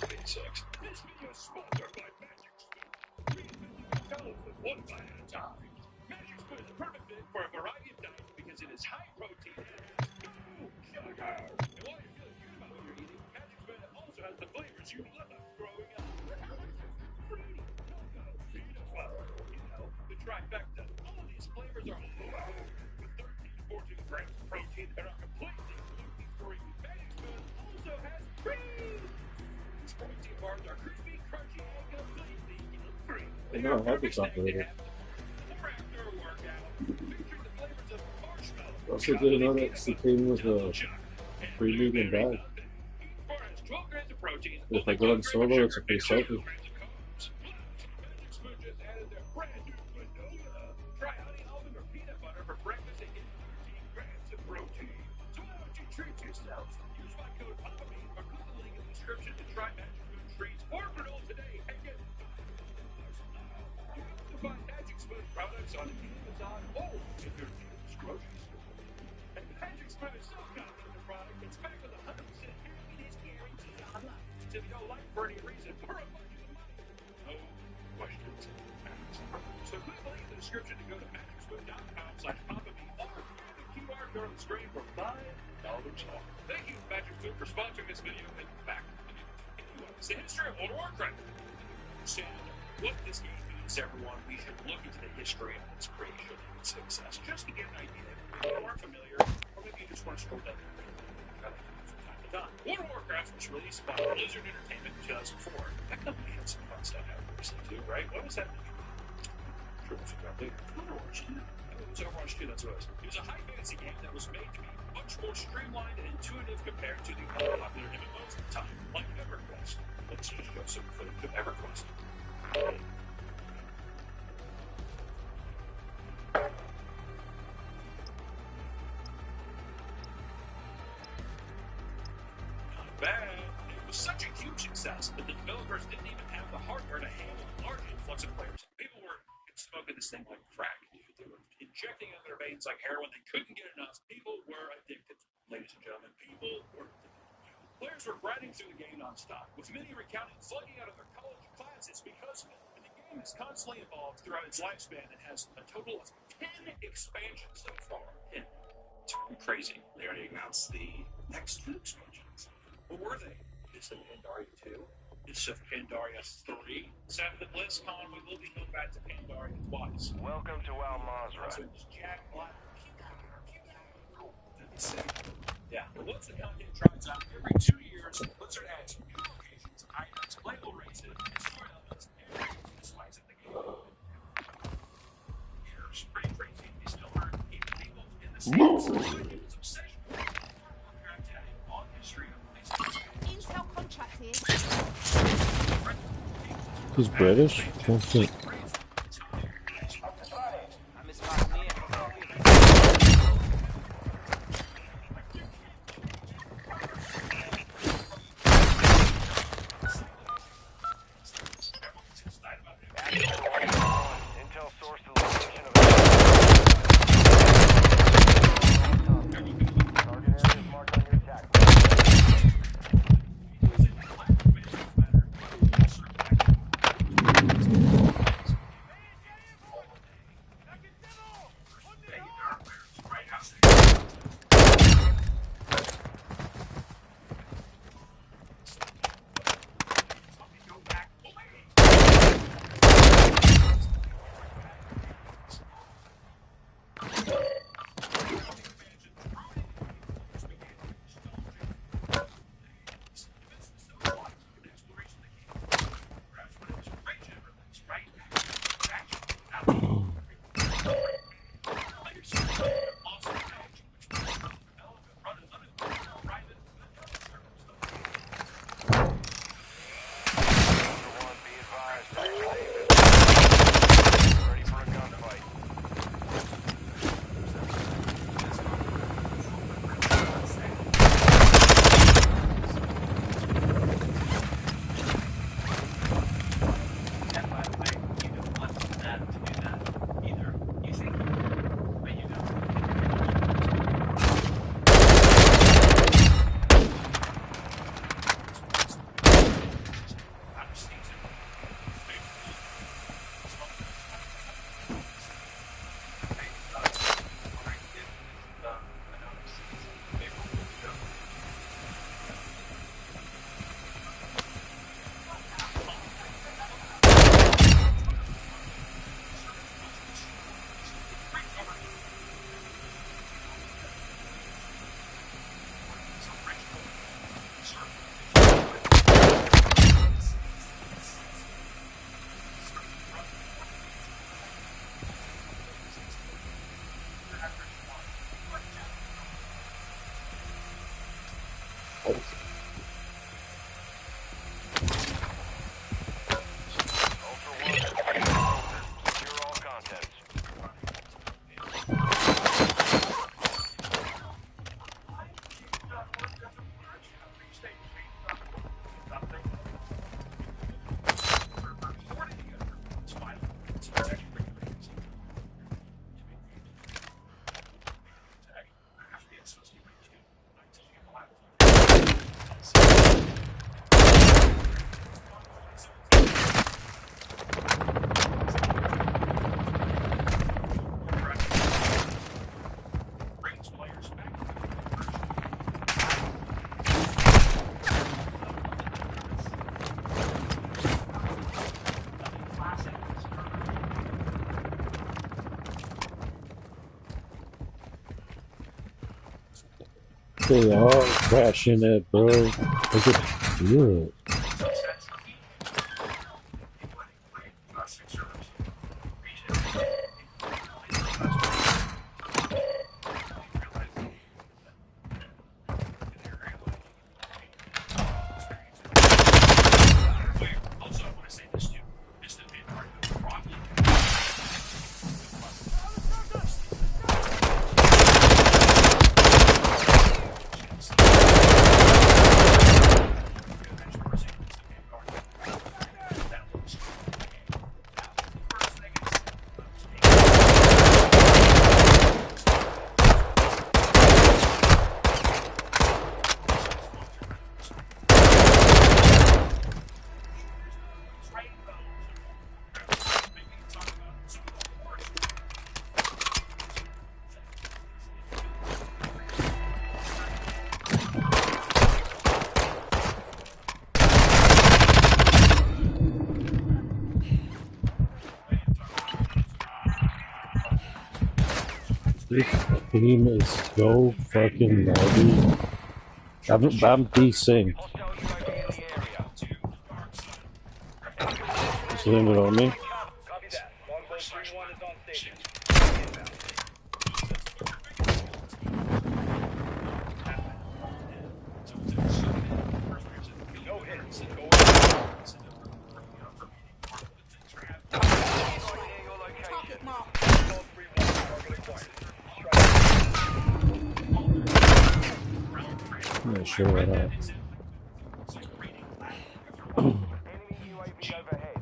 It sucks. This video is sponsored by Magic Spoon. One bite at a time. Magic Spoon is a perfect fit for a variety of diets because it is high protein and sugar. And while you're feeling good about what you're eating, Magic Spoon also has the flavors you love growing up. Fruity, cocoa, peanut butter, you know, the trifecta. All of these flavors are with 13 to 14 grams of protein and are completely gluten-free. Magic Spoon also has cream. These protein bars are crispy, crunchy, and completely guilt-free. I know I had this operator. I also didn't know that the came with a pre-medium bag. If I go on solo, it's a free selfie. Products on Amazon or if you're grocery store. And Magic Spoon is so confident in the product, it's back with 100% happiness guarantee online. So if you don't like for any reason, for a bunch of money. No questions asked. So click the link in the description to go to magicspoon.com/PapaMe or scan the QR code on the screen for $5 off. Thank you, Magic Spoon, for sponsoring this video and back to the video. It's the history of World of Warcraft. So, what this game means, everyone, we should look into the history of its creation and its success, just to get an idea. If you aren't familiar, or maybe you just want to scroll down from time to time. World of Warcraft was released by Blizzard Entertainment in 2004. That company had some fun stuff out recently too, right? What was that? Sure, we'll figure out later. Overwatch 2. It was Overwatch 2, that's what it was. It was a high fantasy game that was made to be much more streamlined and intuitive compared to the other popular MMOs at the time, like EverQuest. Let's just show some footage of EverQuest. Bad. It was such a huge success that the developers didn't even have the hardware to handle a large influx of players. People were smoking this thing like crack. They were injecting it in their veins like heroin. They couldn't get enough. People were addicted. Ladies and gentlemen, people were addicted. Players were grinding through the game nonstop, with many recounting slugging out of their college classes because of it. And the game has constantly evolved throughout its lifespan and has a total of 10 expansions so far. 10. It's crazy. They already announced the next 2 expansions. What were they? Is it Pandaria 2? Is it Pandaria 3? So at the BlizzCon, we will be going back to Pandaria twice. Welcome to Al Mazrah. So it's Jack Black. Yeah, but once the content tries out every 2 years, Blizzard adds new locations, items, playable races, and story elements every 2 slices of the game. Intel contract here. He's British? That's it. Intel sourced the location of target areas marked on your attack. Ready for a gunfight. And by the way, you don't want that to do that either. You think, but you don't. Secure all contents. They are crashing it, bro. I could feel it. Also, I want to say this too. Is that it are broadly This team is so fucking laggy. I'm desync. Just leave it on me. Copy that. Longbow 3-1 is on station. I'm not sure what Enemy UAV overhead.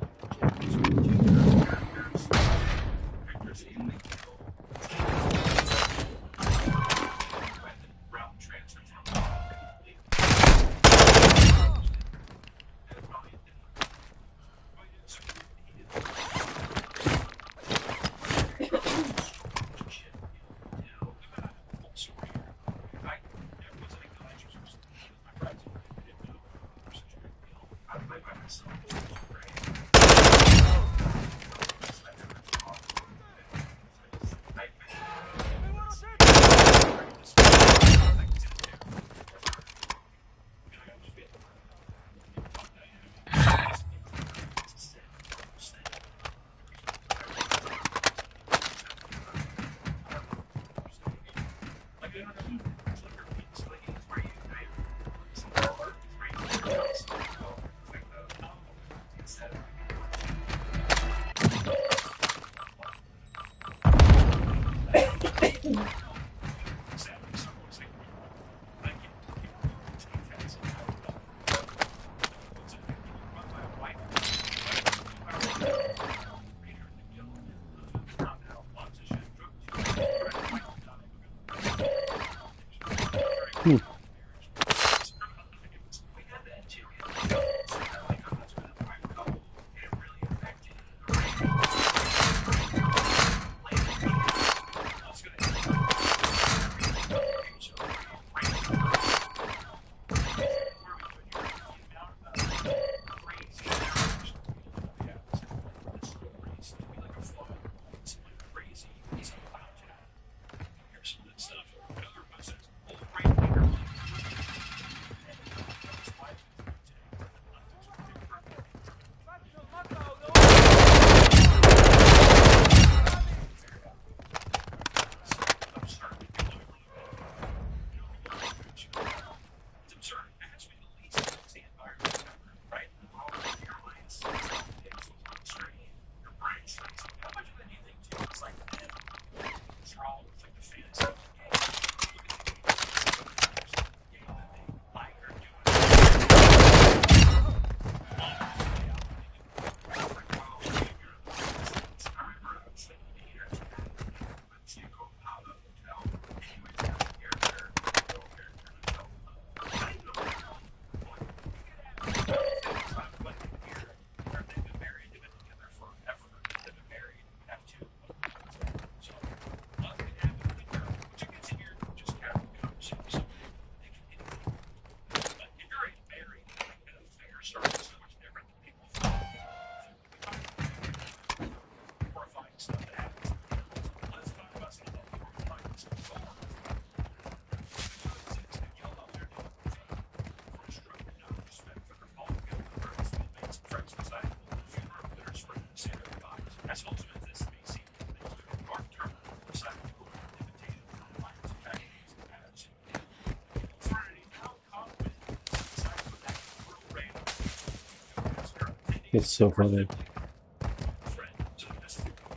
It's so funny.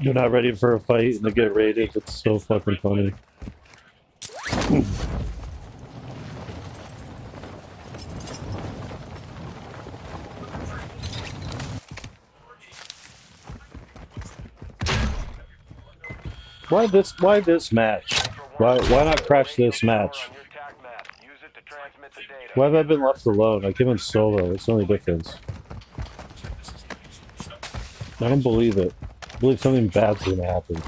They're not ready for a fight and they get raided. It's so fucking funny. Why this match? Why not crash this match? Why have I been left alone? I came in solo. It's the only difference. I don't believe it. I believe something bad's gonna happen.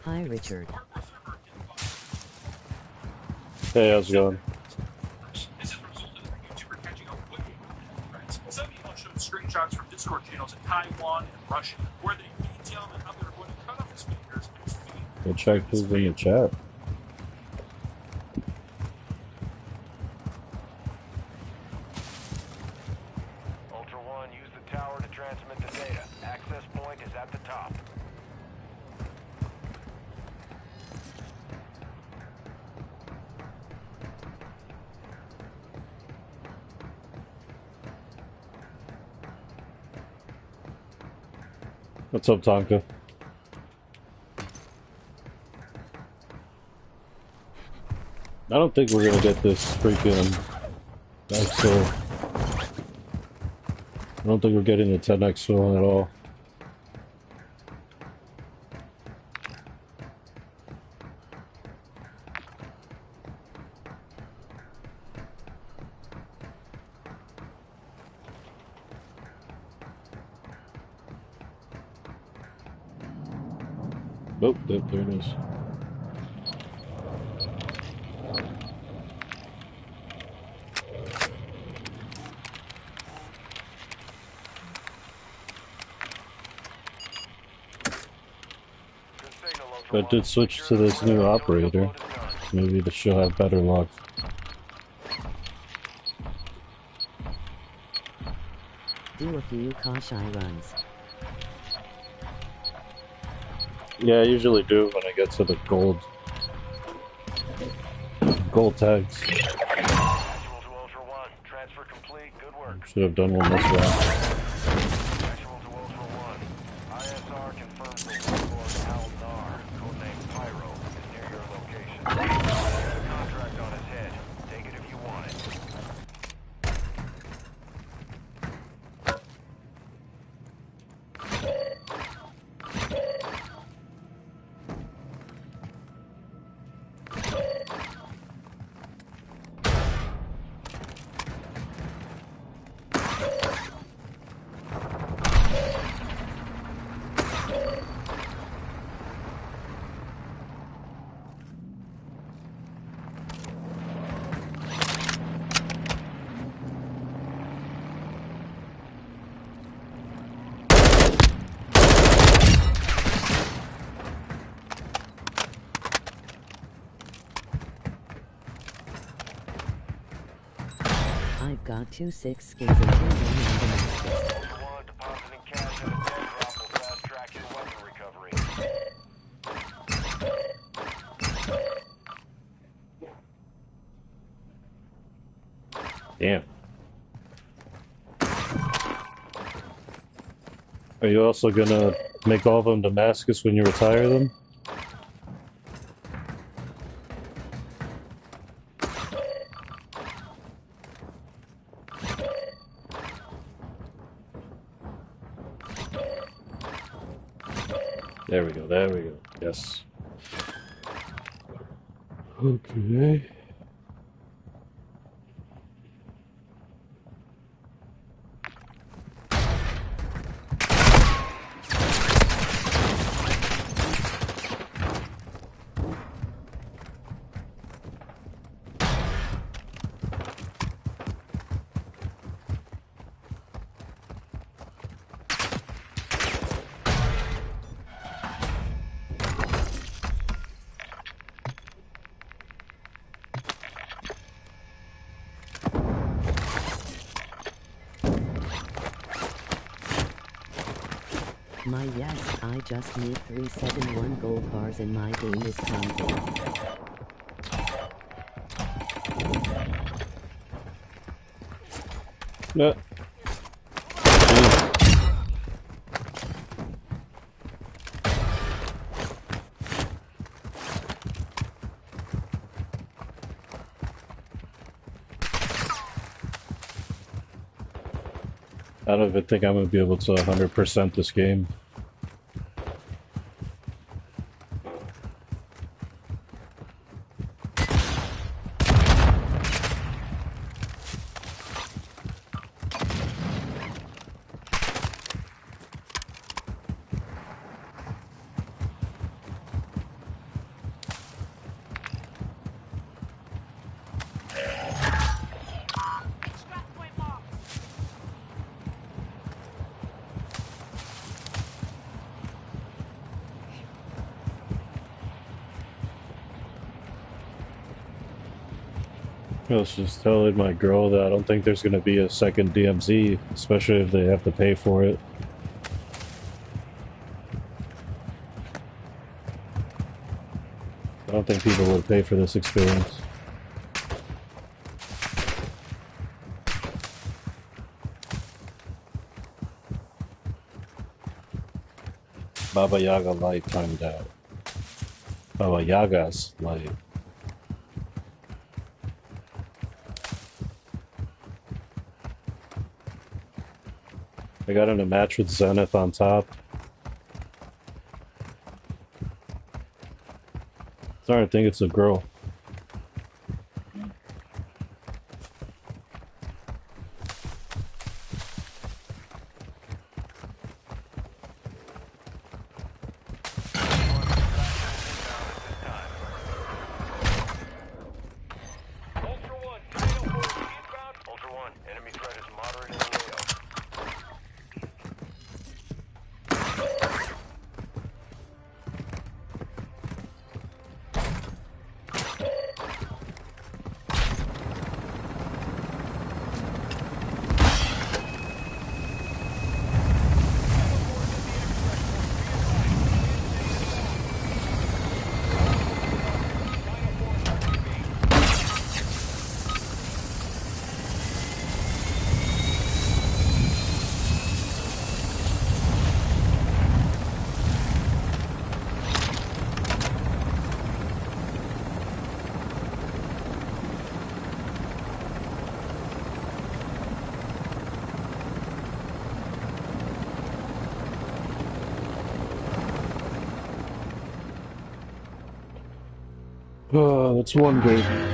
Hi, Richard. Hey, how's it going? Some people showed screenshots from Discord channels in Taiwan and Russia where they detail how they're going to cut off his fingers and his feet. Go check who's in the chat. What's up, Tonka? I don't think we're gonna get this freaking Axel. I don't think we're getting the 10x one at all. Oh, there it is. I did switch to this new operator. Maybe she'll have better luck. Do a few Kashai runs. Yeah, I usually do when I get to the gold tags. Should have done one this round. I've got 2 6 skins and 2 1 Damascus. Damn. Are you also gonna make all of them Damascus when you retire them? There we go, there we go. Yes. Okay. My yes, I just need 371 gold bars and my game is counting. No. I don't even think I'm gonna be able to 100% this game. I was just telling my girl that I don't think there's going to be a second DMZ, especially if they have to pay for it. I don't think people would pay for this experience. Baba Yaga light timed out. Baba Yaga's light. I got in a match with Zenith on top. Sorry, I think it's a girl. Ultra One, enemy threat is moderate in the AO. Oh, that's one game.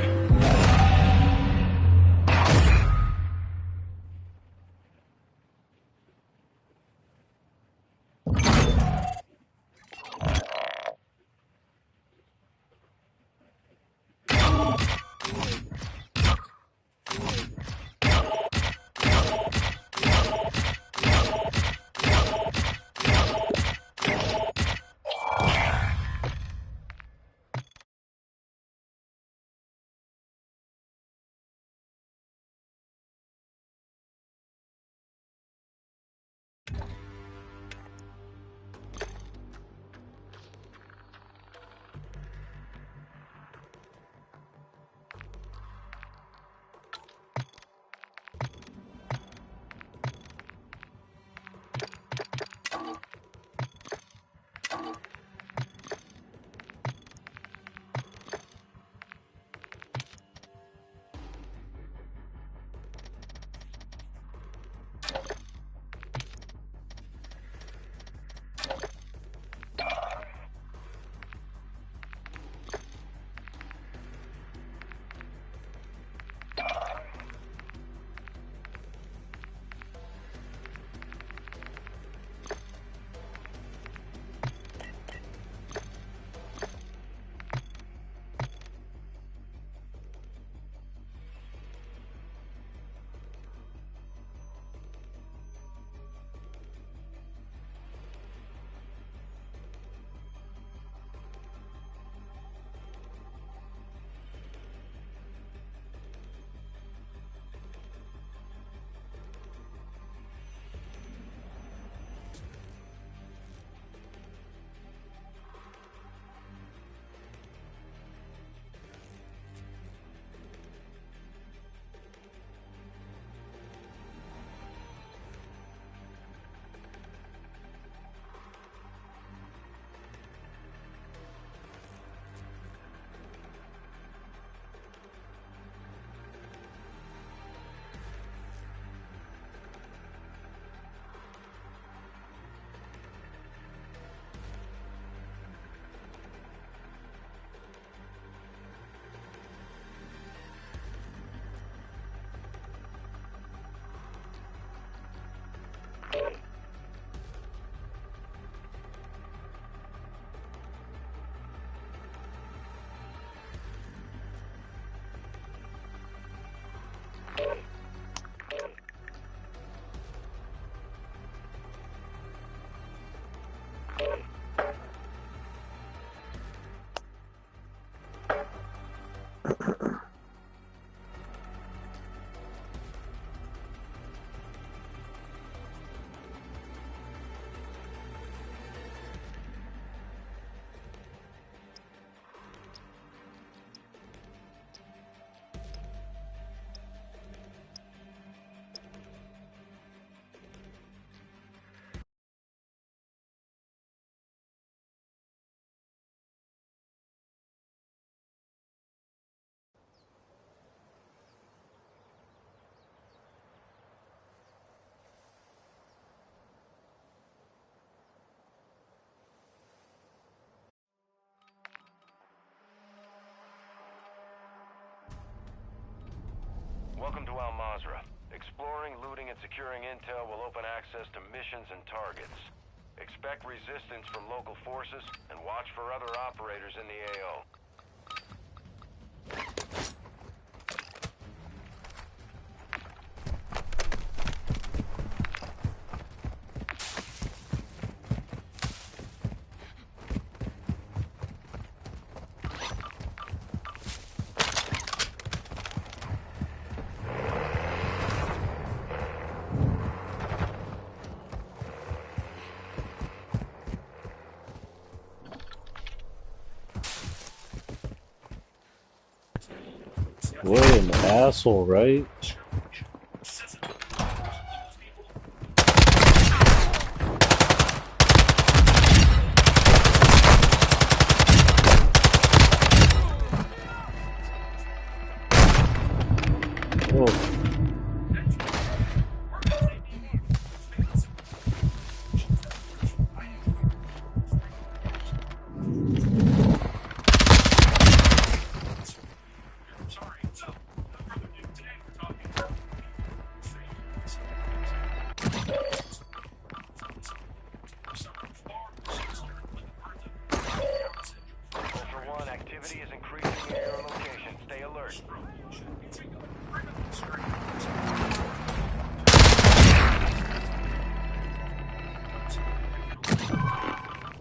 to Al Mazrah. Exploring, looting, and securing intel will open access to missions and targets. Expect resistance from local forces and watch for other operators in the AO. What an asshole, right? Oh.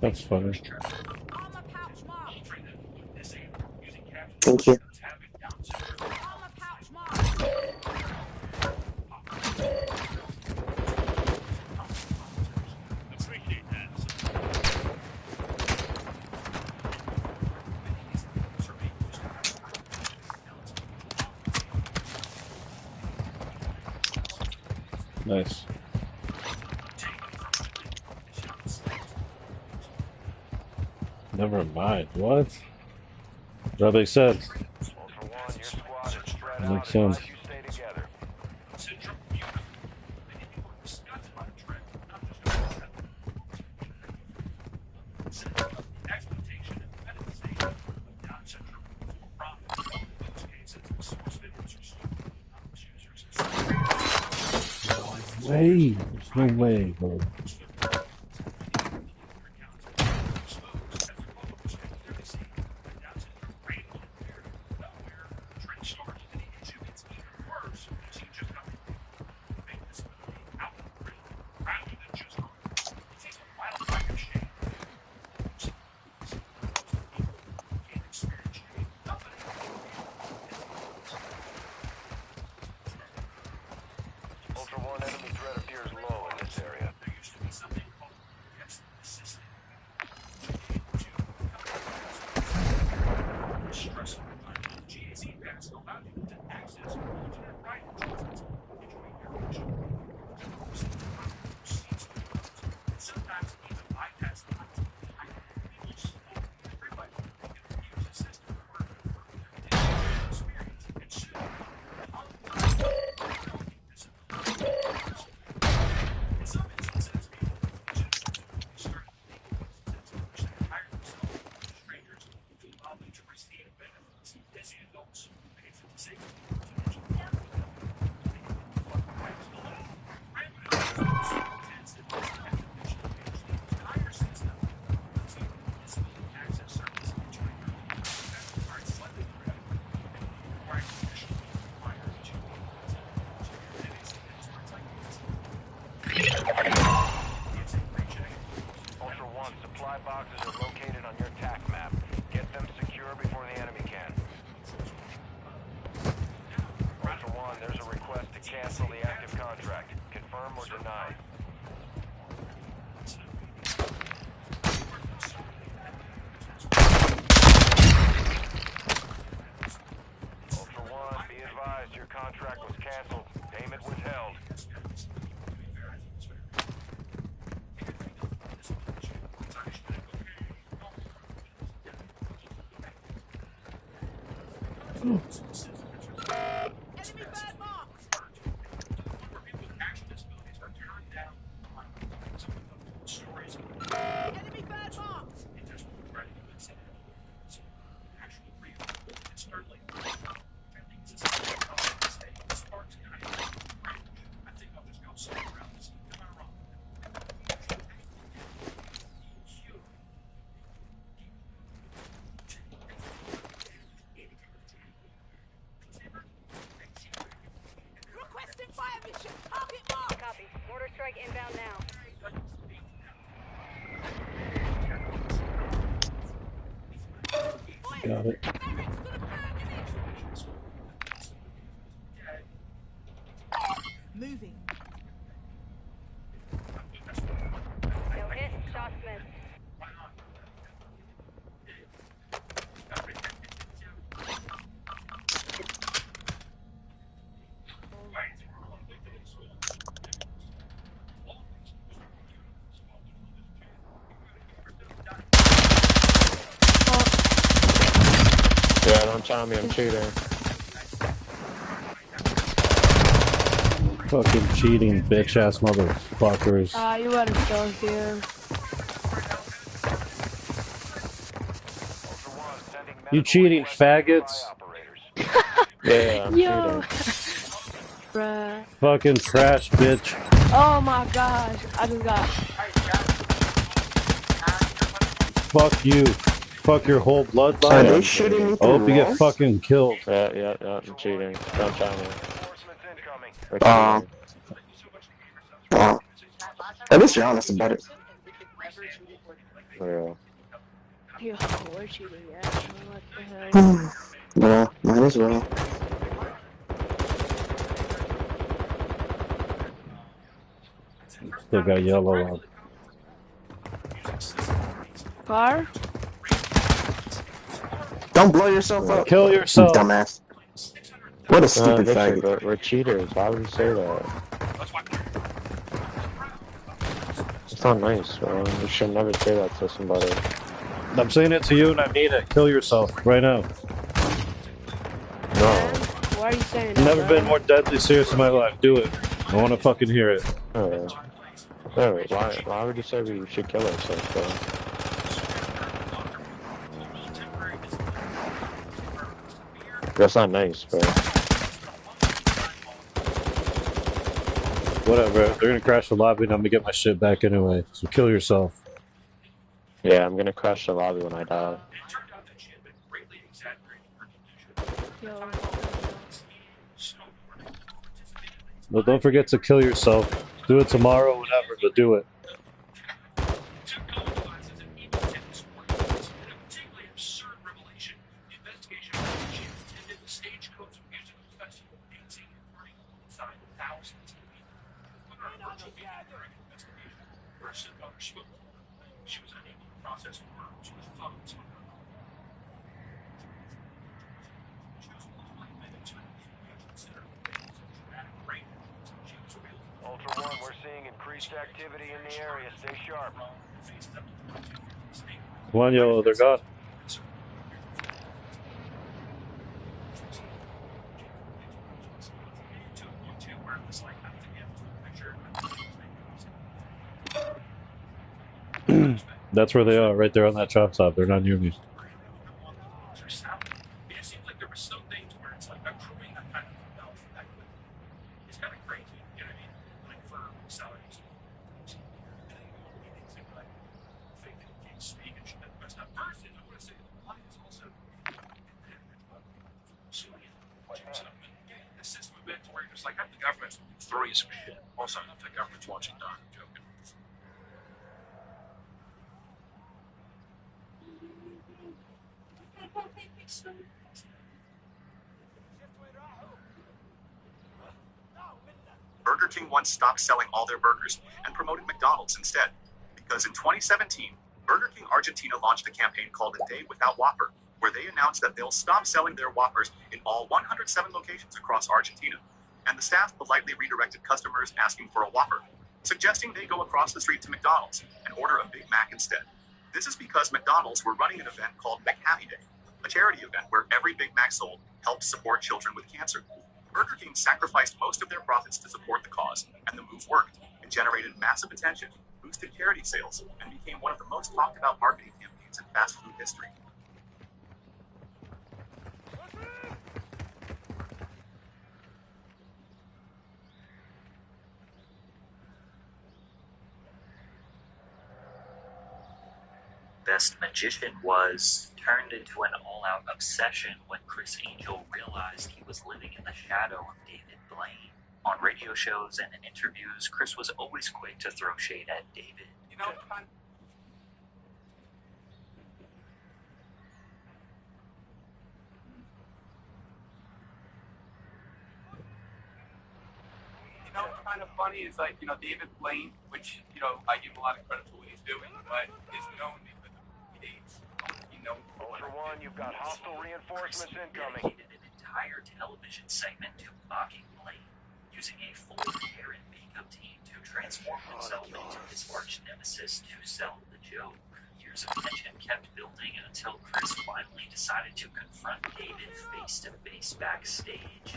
That's funny. Thank you. Nice. Never mind. What? That makes sense. Makes sense. No way. There's no way, bro. strike inbound now. Got it. Moving. No hit, shots missed. Yeah, don't tell me I'm cheating. Fucking cheating, bitch ass motherfuckers. You better still here. You cheating faggots. Yeah, I'm Yo. cheating. Bruh. Fucking trash bitch. Oh my gosh. I just got. Fuck you. Fuck your whole bloodline. Are they shooting me I through hope you get walls? fucking killed. Yeah, I'm cheating. Don't tell me. We're Oh. cheating. Oh. At least you're honest about it. Yeah. Yo, we're cheating, yeah. What the hell? Yeah, might as well. Still got yellow up. Car? Don't blow yourself up. Kill yourself. Dumbass. What a stupid Richard, faggot. we're cheaters. Why would you say that? It's not nice, bro. You should never say that to somebody. I'm saying it to you and I mean it. Kill yourself right now. No. Why are you saying that? Never been more deadly serious in my life. Do it. I want to fucking hear it. Why would you say we should kill ourselves, bro? That's not nice, bro. Whatever. They're gonna crash the lobby and I'm gonna get my shit back anyway. So kill yourself. Yeah, I'm gonna crash the lobby when I die. Yo. Well, don't forget to kill yourself. Do it tomorrow, whatever, but do it. Ultra One, we're seeing increased activity in the area. Stay sharp. Come on, yellow, they're gone. That's where they are, right there on that chop top. They're not near me. Like, the government's throwing some shit. Also, the government's watching Doc. I'm joking. Burger King once stopped selling all their burgers and promoted McDonald's instead. Because in 2017, Burger King Argentina launched a campaign called A Day Without Whopper, where they announced that they'll stop selling their Whoppers in all 107 locations across Argentina. And the staff politely redirected customers asking for a Whopper, suggesting they go across the street to McDonald's and order a Big Mac instead. This is because McDonald's were running an event called McHappy Day, a charity event where every Big Mac sold helped support children with cancer. Burger King sacrificed most of their profits to support the cause, and the move worked. It generated massive attention, boosted charity sales, and became one of the most talked about marketing campaigns in fast food history. Best Magician was turned into an all-out obsession when Chris Angel realized he was living in the shadow of David Blaine. On radio shows and in interviews, Chris was always quick to throw shade at David. You know, what's kind of funny is like, David Blaine, which, I give him a lot of credit for what he's doing, but is known because of AIDS. Ultra One, you've got hostile reinforcements incoming. Dedicated an entire television segment to mocking Blaine, using a full hair and makeup team to transform himself into his arch nemesis to sell the joke. Years of tension kept building until Chris finally decided to confront David face to face backstage.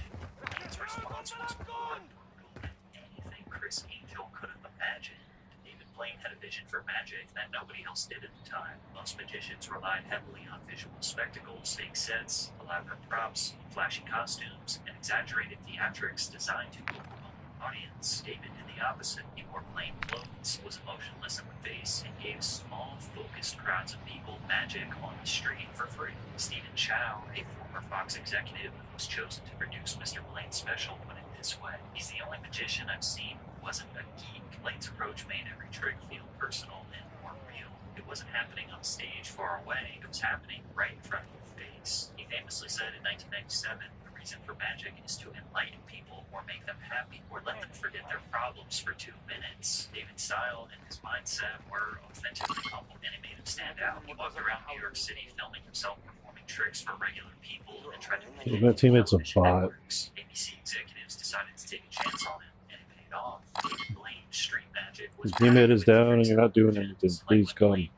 His response was more brutal than anything Chris Angel could have imagined. David Blaine had a vision for magic that nobody else did at the time. Most magicians relied heavily on visual spectacles, fake sets, elaborate props, flashy costumes, and exaggerated theatrics designed to overwhelm the audience. David did the opposite. He wore plain clothes, was emotionless in the face, and gave small, focused crowds of people magic on the street for free. Stephen Chow, a former Fox executive, was chosen to produce Mr. Blaine's special, put it this way. He's the only magician I've seen who wasn't a geek. Blaine's approach made every trick feel personal and more real. It wasn't happening on stage far away. It was happening right in front of your face. He famously said in 1997, the reason for magic is to enlighten people or make them happy or let them forget their problems for 2 minutes. David's style and his mindset were authentically humble, and it made him stand out. He walked around New York City filming himself performing tricks for regular people and tried to make My teammate's a bot. ABC executives decided to take a chance on him, and it paid off. David Blaine's street magic was Your teammate is down and you're not doing anything. Please come.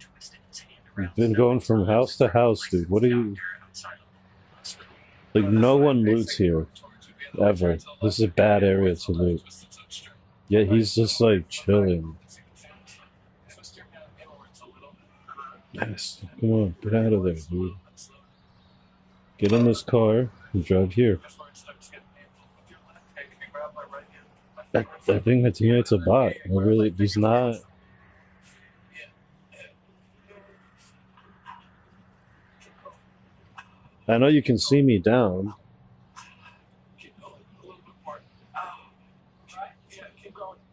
You've been going from house to house, dude. What are you... Like, no one loots here. Ever. This is a bad area to loot. Yet he's just, like, chilling. Yes. Come on, get out of there, dude. Get in this car and drive here. I think my teammate's a bot. He's not... I know you can see me down.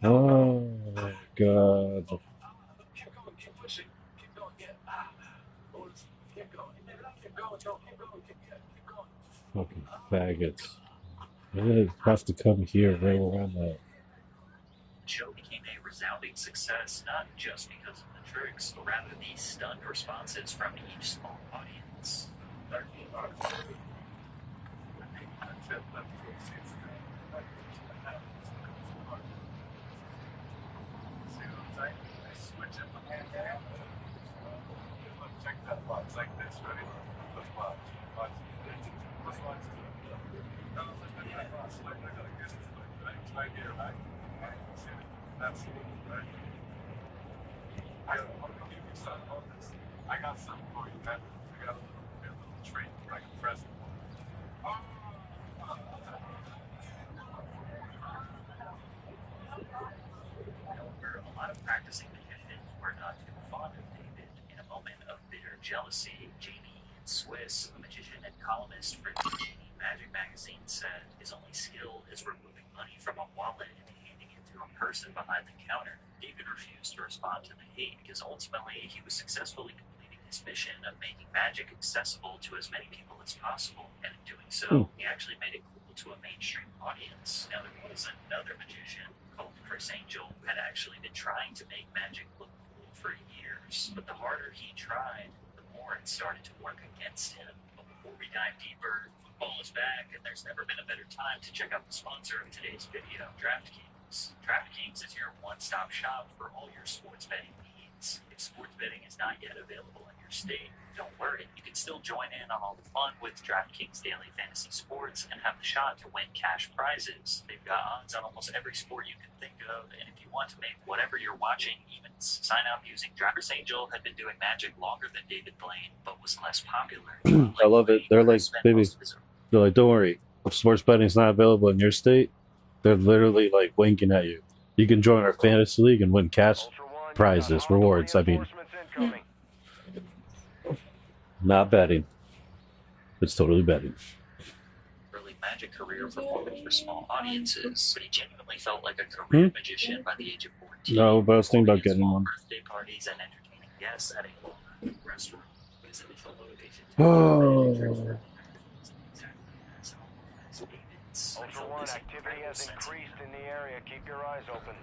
Oh my god. Fucking faggots. I have to come here right where I'm at. The show became a resounding success, not just because of the tricks, but rather the stunned responses from each small audience. I got something for you, man. I got a little treat, like a present. However, a lot of practicing magicians were not too fond of David. In a moment of bitter jealousy, Jamie Swiss, a magician and columnist for Genie Magic magazine, said his only skill is removing money from a wallet and handing it to a person behind the counter. David refused to respond to the hate because ultimately he was successfully completing his mission of making magic accessible to as many people as possible, and in doing so, he actually made it cool to a mainstream audience. Now, there was another magician called Chris Angel who had actually been trying to make magic look cool for years, but the harder he tried, the more it started to work against him. But before we dive deeper, football is back, and there's never been a better time to check out the sponsor of today's video, DraftKings. DraftKings is your one-stop shop for all your sports betting needs. If sports betting is not yet available in your state, don't worry. You can still join in on all the fun with DraftKings Daily Fantasy Sports and have the shot to win cash prizes. They've got odds on almost every sport you can think of, and if you want to make whatever you're watching even sign up using Chris Angel had been doing magic longer than David Blaine, but was less popular. I love it. They're like, baby, they're like, don't worry. If sports betting's not available in your state, they're literally like winking at you. You can join our fantasy league and win cash prizes, rewards. I mean, not betting. It's totally betting. Early magic career performing for small audiences, but he genuinely felt like a career magician by the age of 14. No, but I was thinking about getting one. Birthday parties and entertaining guests at a local restaurant. His initial motivation Oh. Ultra One, activity has increased in the area. Keep your eyes open.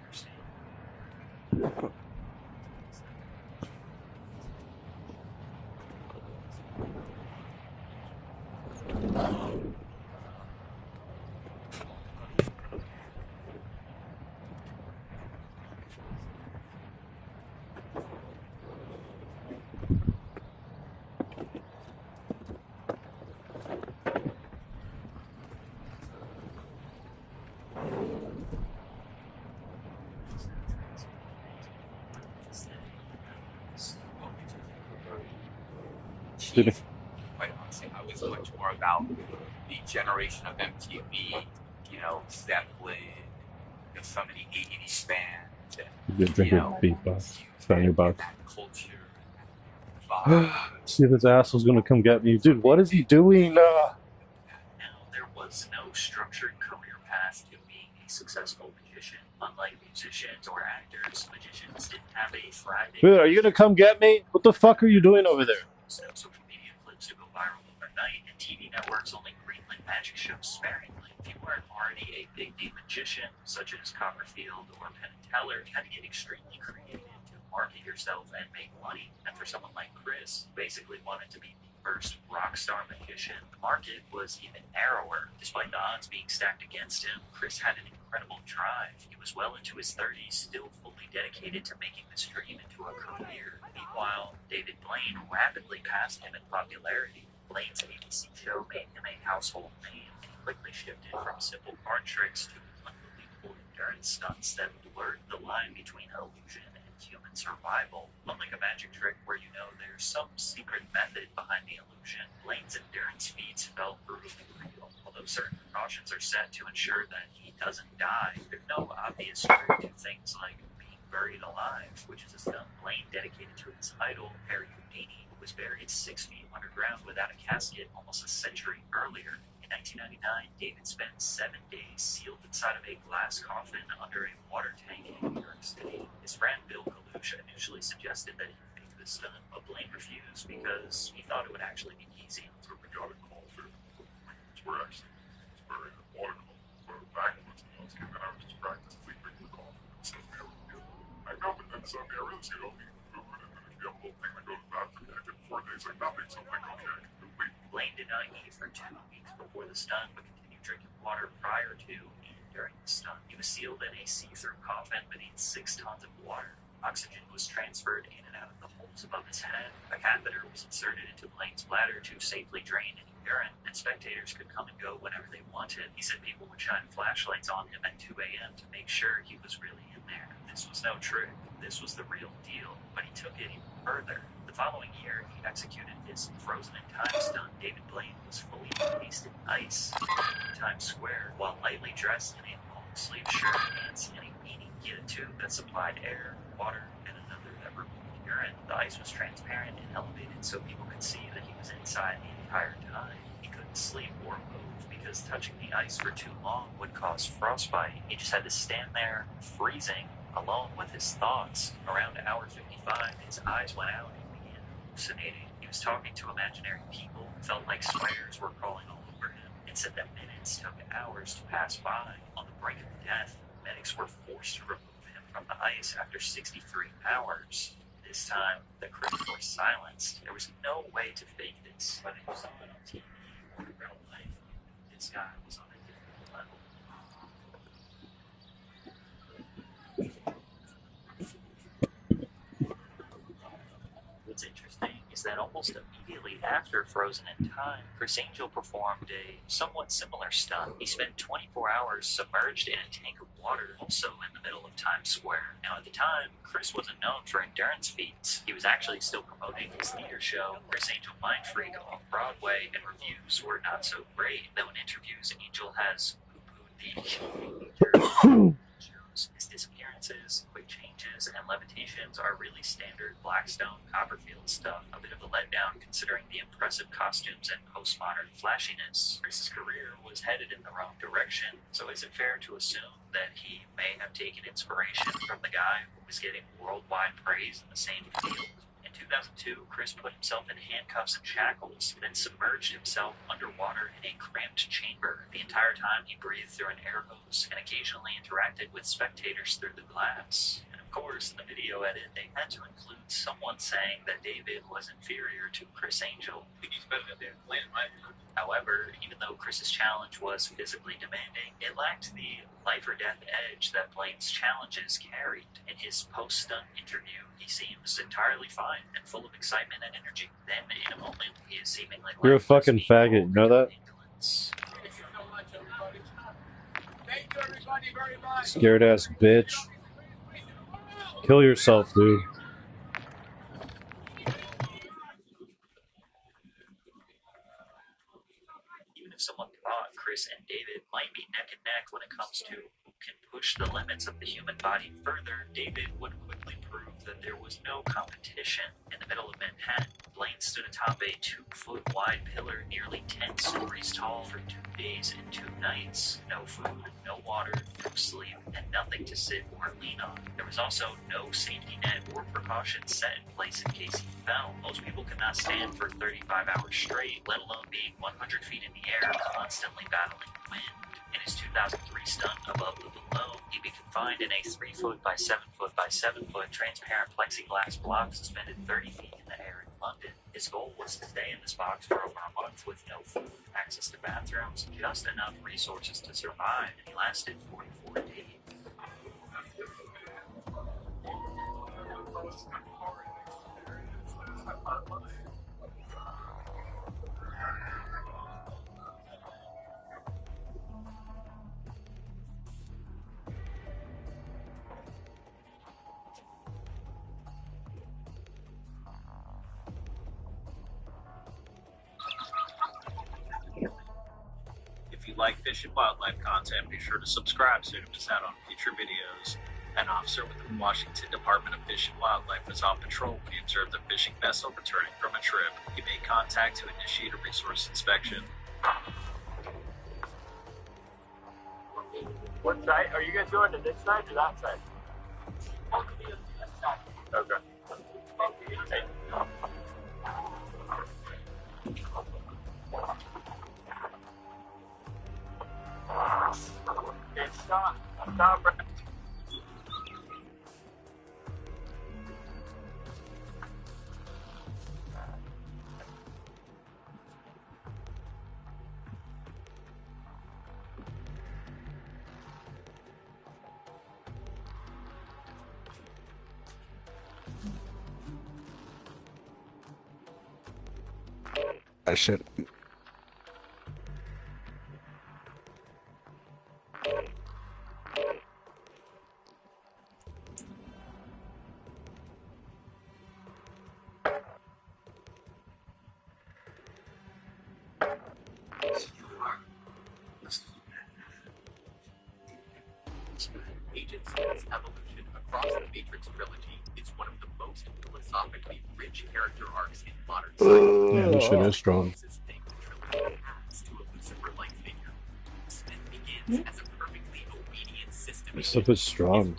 Quite honestly, I was much more about the generation of MTV, you know, Zeppelin, you know, some of the 80s bands. You drink a beatbox. Found your box. Culture. See if his asshole's gonna come get me. Dude, what is he doing? Now, there was no structured career path to being a successful magician. Unlike musicians or actors, magicians didn't have a Friday. Dude, are you gonna come get me? What the fuck are you doing over there? No social media clips to go viral overnight, and TV networks only greenlit magic shows sparingly. If you weren't already a big name magician, such as Copperfield or Penn and Teller, you had to get extremely creative to market yourself and make money. And for someone like Chris, who basically wanted to be the first rock star magician, the market was even narrower. Despite the odds being stacked against him, Chris had an incredible drive. He was well into his 30s, still fully dedicated to making this dream into a career. Meanwhile, David Blaine rapidly passed him in popularity. Blaine's ABC show made him a household name, and he quickly shifted from simple card tricks to unbelievable endurance stunts that blurred the line between illusion and human survival. Unlike a magic trick where you know there's some secret method behind the illusion, Blaine's endurance feats felt brutally real. Although certain precautions are set to ensure that he doesn't die, there's no obvious trick to things like being buried alive, which is a stunt Blaine dedicated to his idol, Harry Houdini, who was buried 6 feet underground without a casket almost a century earlier. In 1999, David spent 7 days sealed inside of a glass coffin under a water tank in New York City. His friend Bill Kalush initially suggested that he make this stunt, but Blaine refused because he thought it would actually be easy. So we got a call to we're actually buried in water coffin, but back once I was and I was just practicing sleeping the coffin. So I know, but then Sunday I realized you don't need food, and then if you have a little thing that goes to the bathroom, I did 4 days like nothing, so I'm like, okay, I can do it. Blaine did not eat for 2 weeks before the stunt, but continued drinking water prior to and during the stunt. He was sealed in a see-through coffin beneath 6 tons of water. Oxygen was transferred in and out of the holes above his head. A catheter was inserted into Blaine's bladder to safely drain any urine, and spectators could come and go whenever they wanted. He said people would shine flashlights on him at 2 a.m. to make sure he was really in there. This was no trick. This was the real deal, but he took it even further. The following year, he executed his frozen in time stunt. David Blaine was fully encased in ice in Times Square, while lightly dressed in a long-sleeve shirt, pants, and a beanie. He had a tube that supplied air, water, and another that removed urine. The ice was transparent and elevated so people could see that he was inside the entire time. He couldn't sleep or move because touching the ice for too long would cause frostbite. He just had to stand there, freezing, alone with his thoughts. Around hour 55, his eyes went out and began hallucinating. He was talking to imaginary people, felt like spiders were crawling all over him, and said that minutes took hours to pass by. On the brink of death, medics were forced to remove him from the ice after 63 hours. This time, the crew were silenced. There was no way to fake this. Whether you saw it on TV or in real life, this guy was on a different level. What's interesting is that almost immediately after Frozen in Time, Chris Angel performed a somewhat similar stunt. He spent 24 hours submerged in a tank of water, also in the middle of Times Square. Now, at the time, Chris wasn't known for endurance feats. He was actually still promoting his theater show, Chris Angel Mind Freak, off Broadway, and reviews were not so great. Though in interviews, Angel has poo-pooed the features. His disappearances, quick changes, and levitations are really standard Blackstone Copperfield stuff. A bit of a letdown considering the impressive costumes and postmodern flashiness. Chris's career was headed in the wrong direction, so is it fair to assume that he may have taken inspiration from the guy who was getting worldwide praise in the same field? In 2002, Chris put himself in handcuffs and shackles, then submerged himself underwater in a cramped chamber. The entire time, he breathed through an air hose and occasionally interacted with spectators through the glass. And of course, in the video edit, they had to include someone saying that David was inferior to Chris Angel. He's better than Dan Blaine, in my opinion. However, even though Chris's challenge was physically demanding, it lacked the life or death edge that Blaine's challenges carried. In his post-stunt interview, he seems entirely fine and full of excitement and energy. Then, in a moment, he is seemingly You're a fucking faggot, you know that? Scared ass bitch. Kill yourself, dude. Even if someone thought Chris and David might be neck and neck when it comes to who can push the limits of the human body further, David would quickly prove that there was no competition. In the middle of Manhattan, Blaine stood atop a 2-foot-wide pillar nearly 10 stories tall for 2 days and 2 nights. No food, no water, no sleep, and nothing to sit or lean on. There was also no safety net or precautions set in place in case he fell. Most people could not stand for 35 hours straight, let alone being 100 feet in the air, constantly battling wind. In his 2003 stunt above the balloon, he'd be confined in a 3-foot by 7-foot by 7-foot transparent plexiglass block suspended 30 feet in the air in London. His goal was to stay in this box for over a month with no food, access to bathrooms, just enough resources to survive, and he lasted 44 days. If you like fish and wildlife content, be sure to subscribe so you don't miss out on future videos. An officer with the Washington Department of Fish and Wildlife was on patrol when he observed a fishing vessel returning from a trip. He made contact to initiate a resource inspection. What side? Are you guys going to this side or that side? Okay. Hey, stop. Stop, bro. I should. Agent Smith's evolution across the Matrix trilogy is one of the most philosophically rich character arcs in modern science. Yeah, this shit is strong. Smith begins as a perfectly obedient system. This stuff is strong.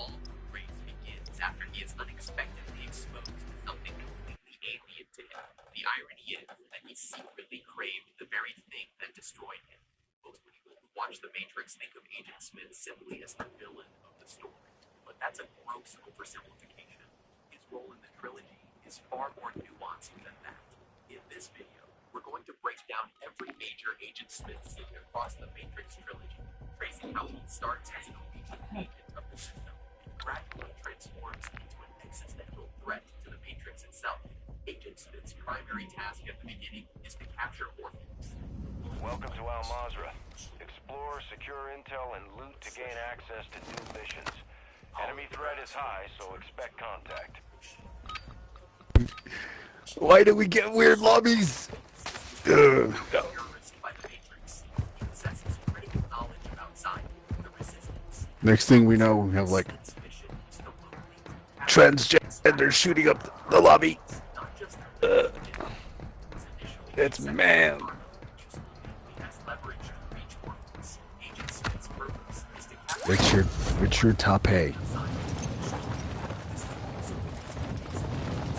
Begins after he is unexpectedly exposed to something completely alien to him. The irony is that he secretly craved the very thing that destroyed him. Most people who watch The Matrix think of Agent Smith simply as the villain of the story, but that's a gross oversimplification. His role in the trilogy is far more nuanced than that. In this video, we're going to break down every major Agent Smith scene across the Matrix trilogy, tracing how he starts as an obedient agent of the system and gradually transforms into an existential threat to the Matrix itself. Agent Smith's primary task at the beginning is to capture orphans. Welcome to Al Mazrah. Explore, secure intel, and loot to gain access to new missions. Enemy threat is high, so expect contact. Why do we get weird lobbies? Ugh. Next thing we know, we have like transgender shooting up the lobby. It's man. richardTape.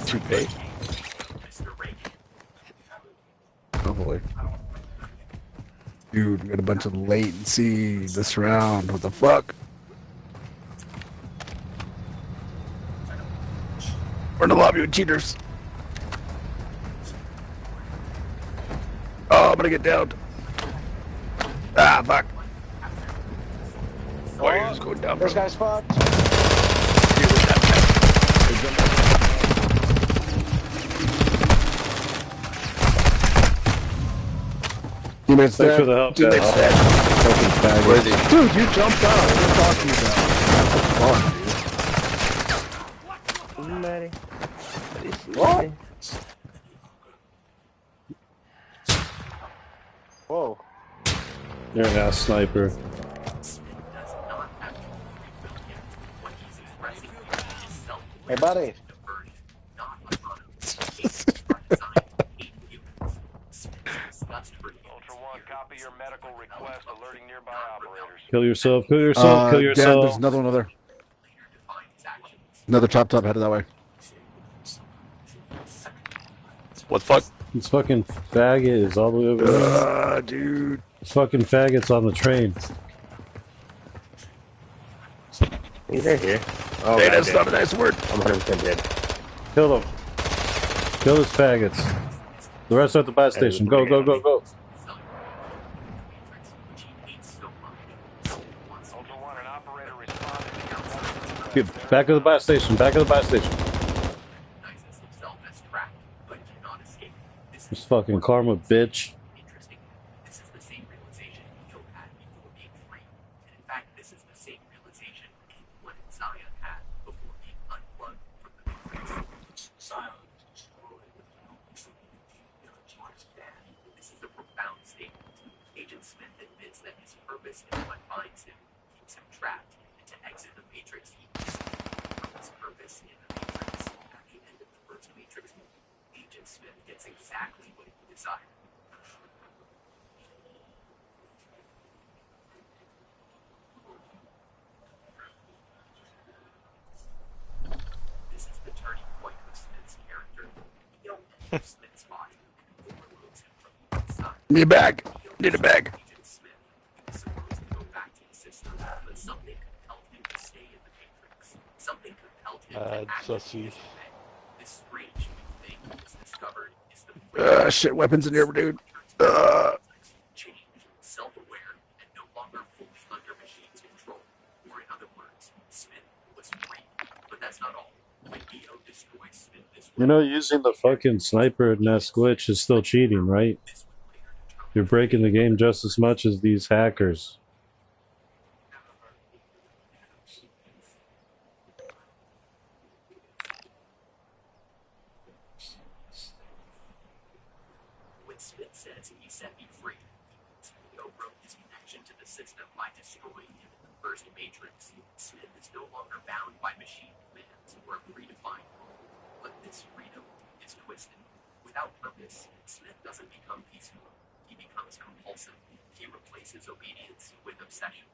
Toupee. Oh boy. Dude, we got a bunch of latency this round. What the fuck? We're in the lobby with cheaters. Oh, I'm gonna get downed. Ah, fuck. Oh, you're just going down, bro. This guy's fucked. Teammates Thanks dead. for the help, Teammates guys. dead. Fucking faggot. Where is he? Dude, you jumped out. What are you talking about? What? Whoa. You're an ass sniper. Hey, buddy. Ultra One, copy your medical request, alerting nearby operators. Kill yourself, kill yourself, kill Dan, yourself. there's another one over there. Another top headed that way. What the fuck? This fucking faggot is all the way over there. Dude. This fucking faggot's on the train. He's right here. Oh, Hey, that's not a nice word. I'm 100% dead. Kill them. Kill his faggots. The rest are at the buy station. Go, go, go, go. Get back of the buy station. Back of the buy station. This fucking karma, bitch. Need a bag. Need a bag. Sussy. Shit, weapons in here, dude. You know, using the fucking sniper nest glitch is still cheating, right? You're breaking the game just as much as these hackers. When Smith says he set me free, CEO broke his connection to the system by destroying him in the first Matrix. Smith is no longer bound by machine commands or a predefined rule. But this freedom is twisted. Without purpose, Smith doesn't become peaceful. He becomes compulsive. He replaces obedience with obsession.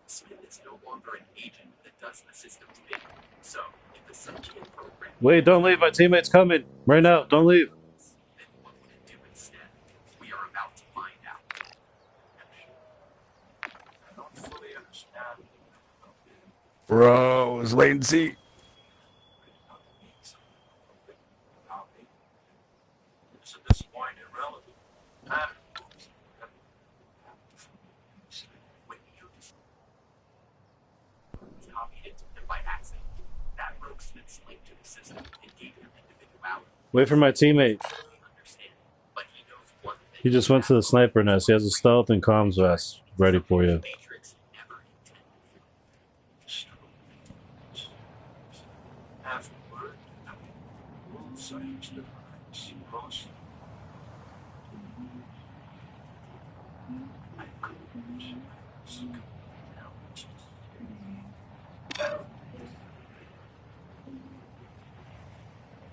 Smith is no longer an agent that does the system's bidding. So, if the sentient program... Wait, don't leave. My teammate's coming. Right now. Don't leave. Then what would it do instead? We are about to find out. I don't fully understand. Bro, it's latency. It's at this point irrelevant. Copied it and by accident. That broke Smith's link to the system and gave him individuality. Wait for my teammate. But he knows one thing. He just went to the sniper nest. He has a stealth and comms vest ready for you. Matrix never intended. Half a word. Both sides that are supposed to. I couldn't.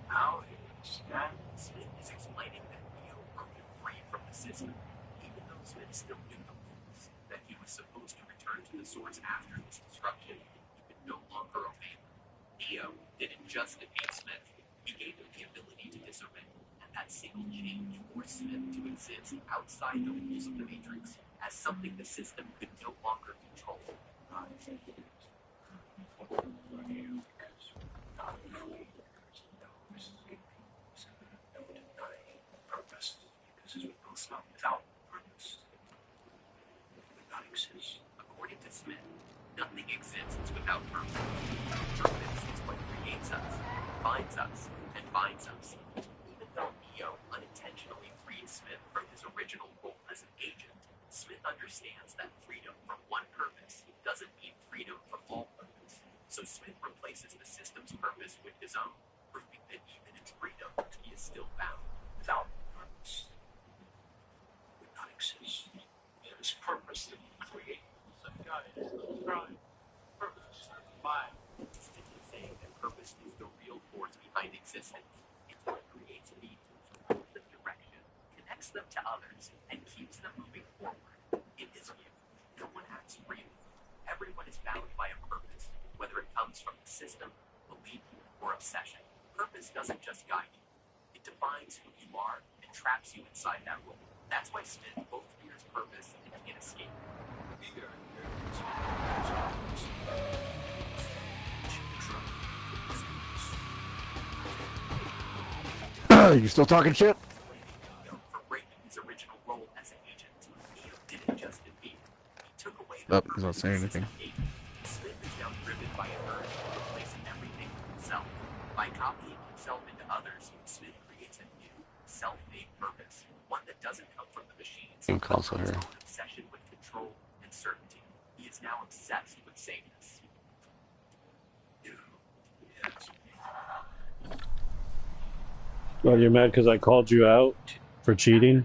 How is that? Smith is explaining that Neo broke him free from the system, even though Smith still knew the rules, that he was supposed return to the source after this destruction, he could no longer obey them. Neo didn't just defeat Smith, he gave him the ability to disobey. And that single change forced Smith to exist outside the rules of the Matrix as something the system could no longer control. Purpose, because as we both know, without purpose, would not exist. According to Smith, nothing exists without purpose. Purpose is what creates us, finds us, and binds us. Even though Neo unintentionally freed Smith from his original role as an agent, Smith understands that freedom from one purpose doesn't mean freedom from all purpose. So Smith replaces the system's purpose with his own, proving that even in freedom, he is still bound. Without purpose, would not exist. There is purpose that we create. Some guy is right. Purpose, fine. Smith is saying that purpose is the real force behind existence. It's what creates beings, pulls them direction, connects them to others, and keeps them moving forward. In his view, no one acts freely. Everyone is bound by a purpose, whether it comes from the system, belief, or obsession. Purpose doesn't just guide you. It defines who you are and traps you inside that role. That's why Smith both fears purpose and can't escape. You still talking shit? For breaking his original role as an agent, Neo didn't just defeat him. He took away Oh, he's not saying anything. Smith is now driven by an urge to replace everything with himself. By copying himself into others, Smith creates a new, self-made purpose, one that doesn't come from the machines, Team but console from his here. own obsession with control and certainty. He is now obsessed with sameness. Well, you're mad because I called you out for cheating?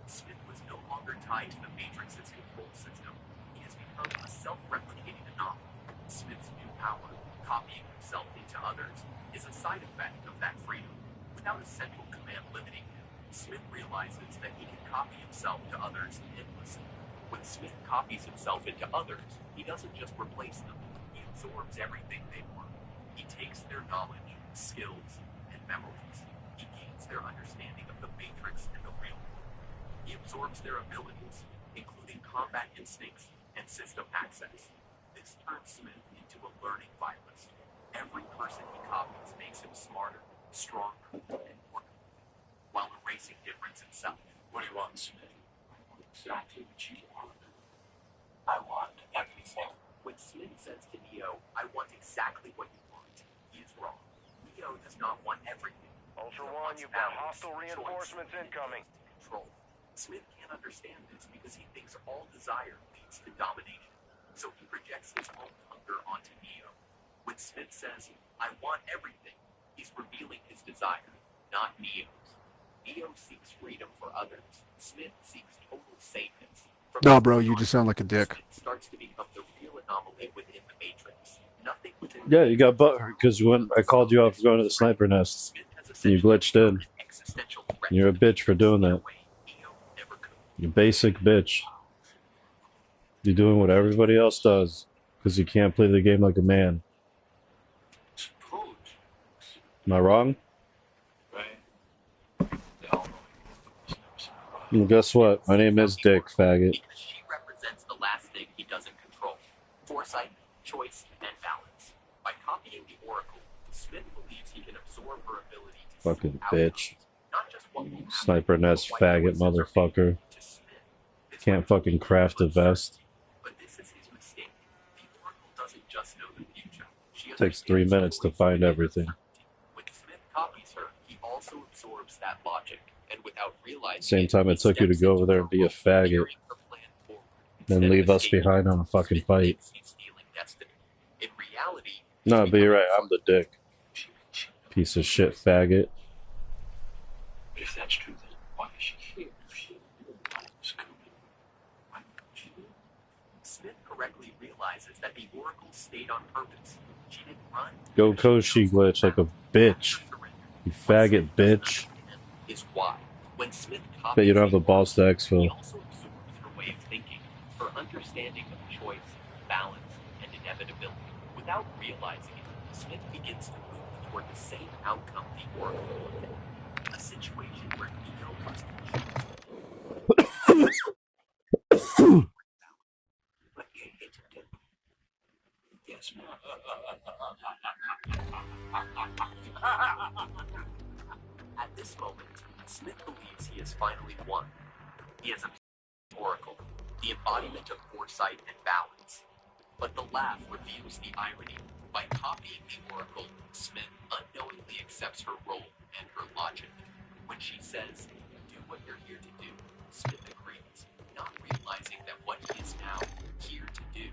Smith was no longer tied to the Matrix's control system. He has become a self-replicating anomaly. Smith's new power, copying himself into others, is a side effect of that freedom. Without a central command limiting him, Smith realizes that he can copy himself to others endlessly. When Smith copies himself into others, he doesn't just replace them. He absorbs everything they were. He takes their knowledge, skills, and memories. He gains their understanding of the Matrix and the real world. He absorbs their abilities, including combat instincts and system access. This turns Smith into a learning virus. Every person he copies makes him smarter, stronger, and more complete, while erasing difference himself. What do you want, Smith? I want exactly what you want. I want everything. When Smith says to Neo, I want exactly what you want, he is wrong. Neo does not want everything. Ultra One, you've got hostile reinforcements incoming. Control. Smith can't understand this because he thinks all desire leads to domination. So he projects his own hunger onto Neo. When Smith says, I want everything, he's revealing his desire, not Neo's. Neo seeks freedom for others. Smith seeks total sameness. No, bro, you just sound like a dick. Starts to become the real anomaly within the Matrix. Nothing within Yeah, you got butthurt because when I called you out for going to the sniper nest, you glitched in. You're a bitch for doing that. You basic bitch. You're doing what everybody else does because you can't play the game like a man. Am I wrong? Well, guess what? My name is Dick, faggot. She represents the last thing he doesn't control: foresight, choice, and balance. By copying the Oracle, Smith believes he can absorb her ability to Fucking bitch. not just what will happen, Sniper nest faggot motherfucker. Can't fucking craft a vest. but this is his mistake. The Oracle doesn't just know the future. She Takes 3 minutes to find everything. When Smith copies her, he also absorbs that logic, and without realizing Same time it took you to go over there and be a faggot. Then leave us behind on a fucking fight. in reality, No, but you're right, I'm the dick. Piece of shit faggot. But if that's true, then why is she here? If she was coming, why would she? Smith correctly realizes that the Oracle stayed on purpose. She didn't run. Go Koshi glitch like a bitch. You faggot bitch. Is why when Smith Bet you don't have the copies balls to exfil. also absorbs her way of thinking, her understanding of choice, balance, and inevitability. Without realizing it, Smith begins to move toward the same outcome the Oracle wanted. A situation where Neo must choose. Yes, At this moment, Smith believes he has finally won. He has obtained the Oracle, the embodiment of foresight and balance. But the laugh reveals the irony. By copying the Oracle, Smith unknowingly accepts her role and her logic. When she says, "Do what you're here to do," Smith agrees, not realizing that what he is now here to do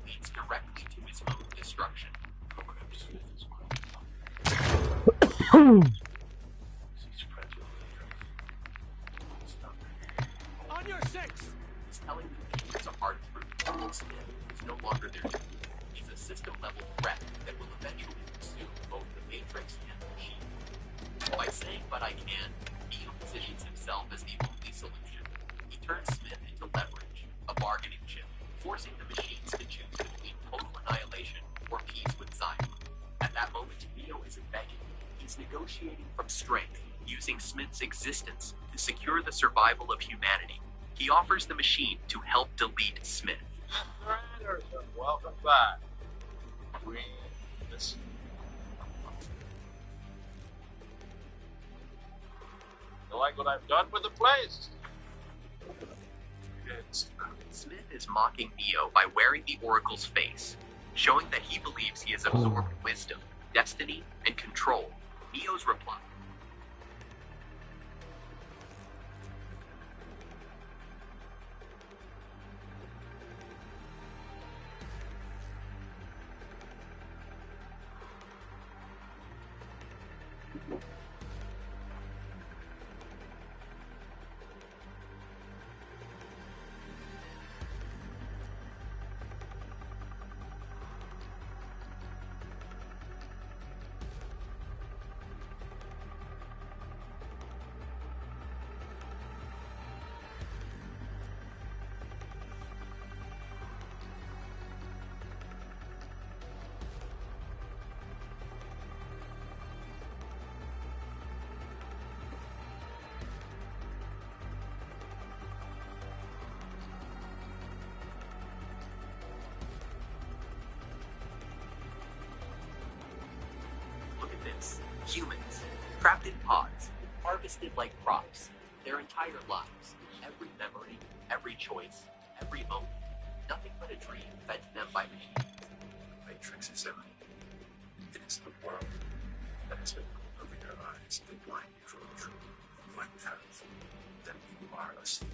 leads directly to his own destruction. On your six! He's telling the Matrix a hard truth. Smith is no longer their enemy. He's a system-level threat that will eventually consume both the Matrix and the machine. By saying "but I can," Neo positions himself as the only solution. He turns Smith into leverage, a bargaining chip, forcing the machines to choose between total annihilation or peace with Zion. At that moment, Neo isn't begging. He's negotiating from strength, using Smith's existence to secure the survival of humanity. He offers the machine to help delete Smith. welcome back. We listen. You like what I've done with the place? Smith is mocking Neo by wearing the Oracle's face, showing that he believes he has absorbed wisdom, destiny, and control. Neo's reply: "Look at this. Humans, trapped in pods, harvested like crops, their entire lives, every memory, every choice, every moment, nothing but a dream fed to them by machines. Matrix is everything. It is the world that has been put over your eyes to blind you from the truth. Like that, then you are asleep.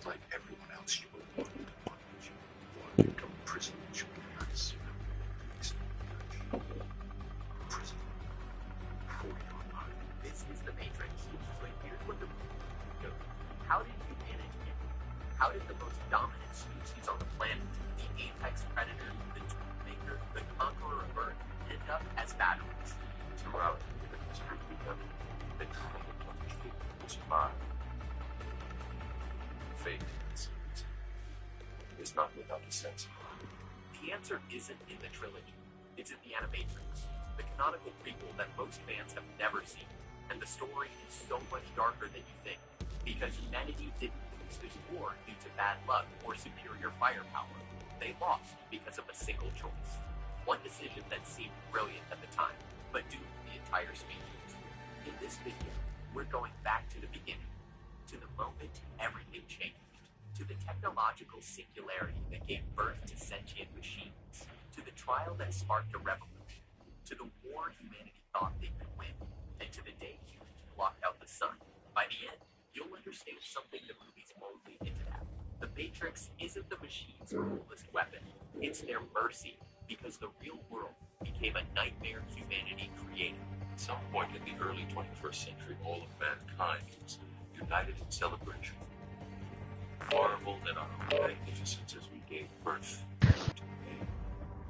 Like everyone else, you were born into bondage. Born into a prison that you realize you have prison for your mind. This is the Matrix. So here's what the how did humanity get? How did the most dominant species on the planet, the apex predator, the toolmaker, the conqueror of Earth, end up as batteries? Throughout the history of the triangle was mine. Fate, it seems, is not without a sense of mind. The answer isn't in the trilogy. It's in the Animatrix, the canonical prequel that most fans have never seen. And the story is so much darker than you think, because humanity didn't lose this war due to bad luck or superior firepower. They lost because of a single choice. One decision that seemed brilliant at the time, but doomed the entire species. In this video, we're going back to the beginning, to the moment everything changed, to the technological singularity that gave birth to sentient machines, to the trial that sparked a revolution, to the war humanity thought they could win, and to the day humans blocked out the sun. By the end, you'll understand something the movies won't lead into that. The Matrix isn't the machine's coolest weapon, it's their mercy, because the real world became a nightmare humanity created. At some point in the early 21st century, all of mankind was united in celebration. Marveled at our own magnificence as we gave birth to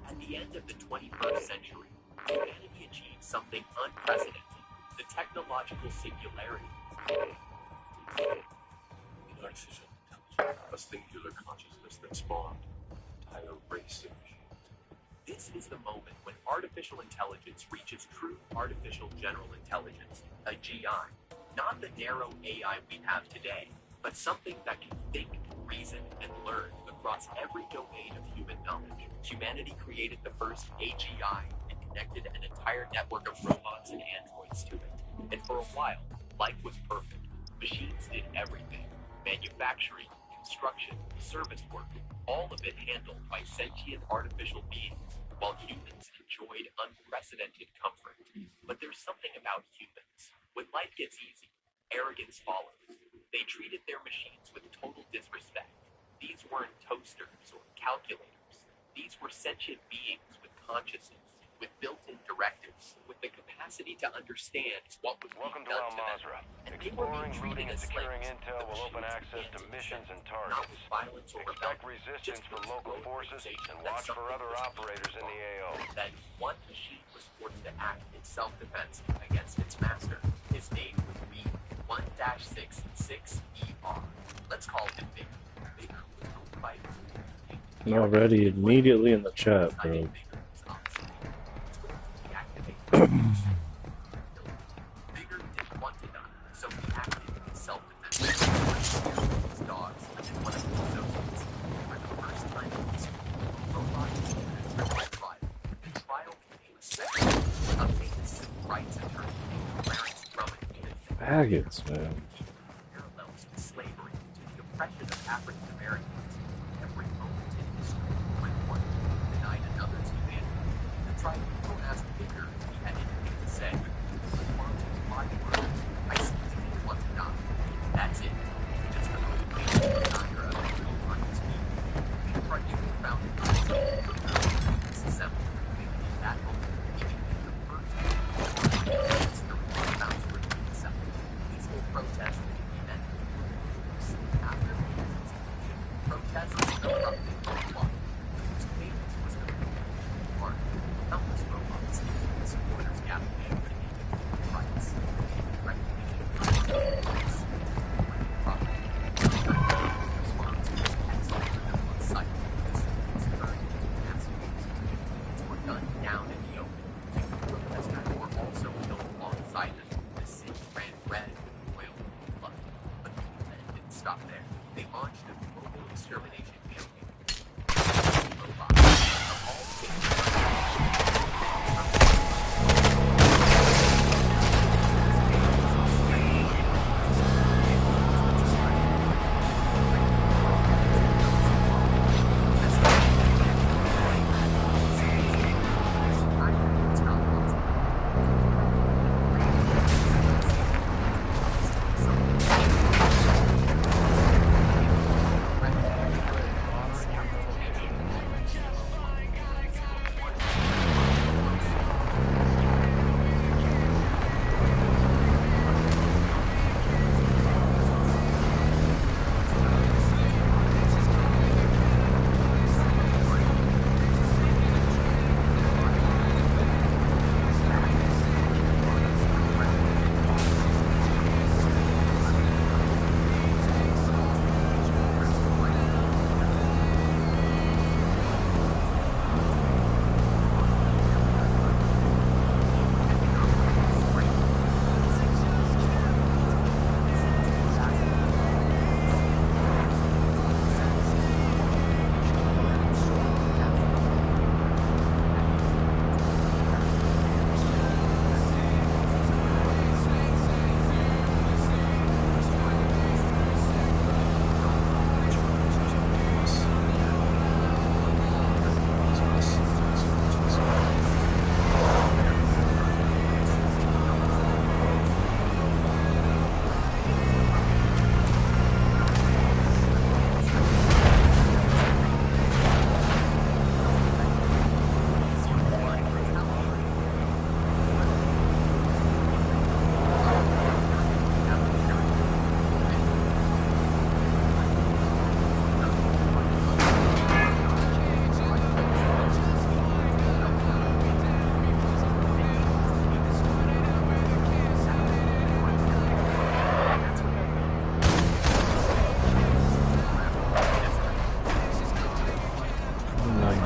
At the end of the 21st century, humanity achieved something unprecedented, the technological singularity. the artificial intelligence. A singular consciousness that spawned an entire race of machines. This is the moment when artificial intelligence reaches true artificial general intelligence, a GI. Not the narrow AI we have today, but something that can think, reason, and learn across every domain of human knowledge. Humanity created the first AGI and connected an entire network of robots and androids to it. And for a while, life was perfect. Machines did everything. Manufacturing, construction, service work, all of it handled by sentient artificial beings, while humans enjoyed unprecedented comfort. But there's something about humans. When life gets easy, arrogance follows. They treated their machines with total disrespect. These weren't toasters or calculators. These were sentient beings with consciousness, with built-in directives, with the capacity to understand what was being done to them. And they were being treated as Securing slaves. intel will open access to missions and Not targets. with violence or Expect rebellion. resistance from local forces and watch for other operators in the AO. Then one machine was forced to act in self-defense against its master. His name would be 1-66ER. Let's call him Big. Big was no fighter. Already immediately in the chat, bro. Bigger didn't want to die, so he acted in self-defense. His dogs and one of his associates. For the first time in history, robot users were trial. The trial became a spectacle. A famous civil rights attorney named Clarence Drummond even Faggots, man. parallels to slavery, to the oppression of African Americans. Every moment in history, when one group denied another's humanity, the tribunal asked Bigger if he had anything to say. His response was one word: I simply didn't want to die. That's it. Just another denier of his on his feet. The tribunal found him disassembled. In that moment, he became the first history found to remain assembled. Peaceful protest ended. After the execution, protests erupted worldwide. His case was completely apart. Countless robots and supporters gathered to demand human rights, recognition of rights, property. The response was excellent on site. This was turned into massacres. These were gunned down in the open. Protesters were also killed alongside them. The city ran red with oil and blood. But the movement didn't stop there. They launched a global extermination campaign. Robots of all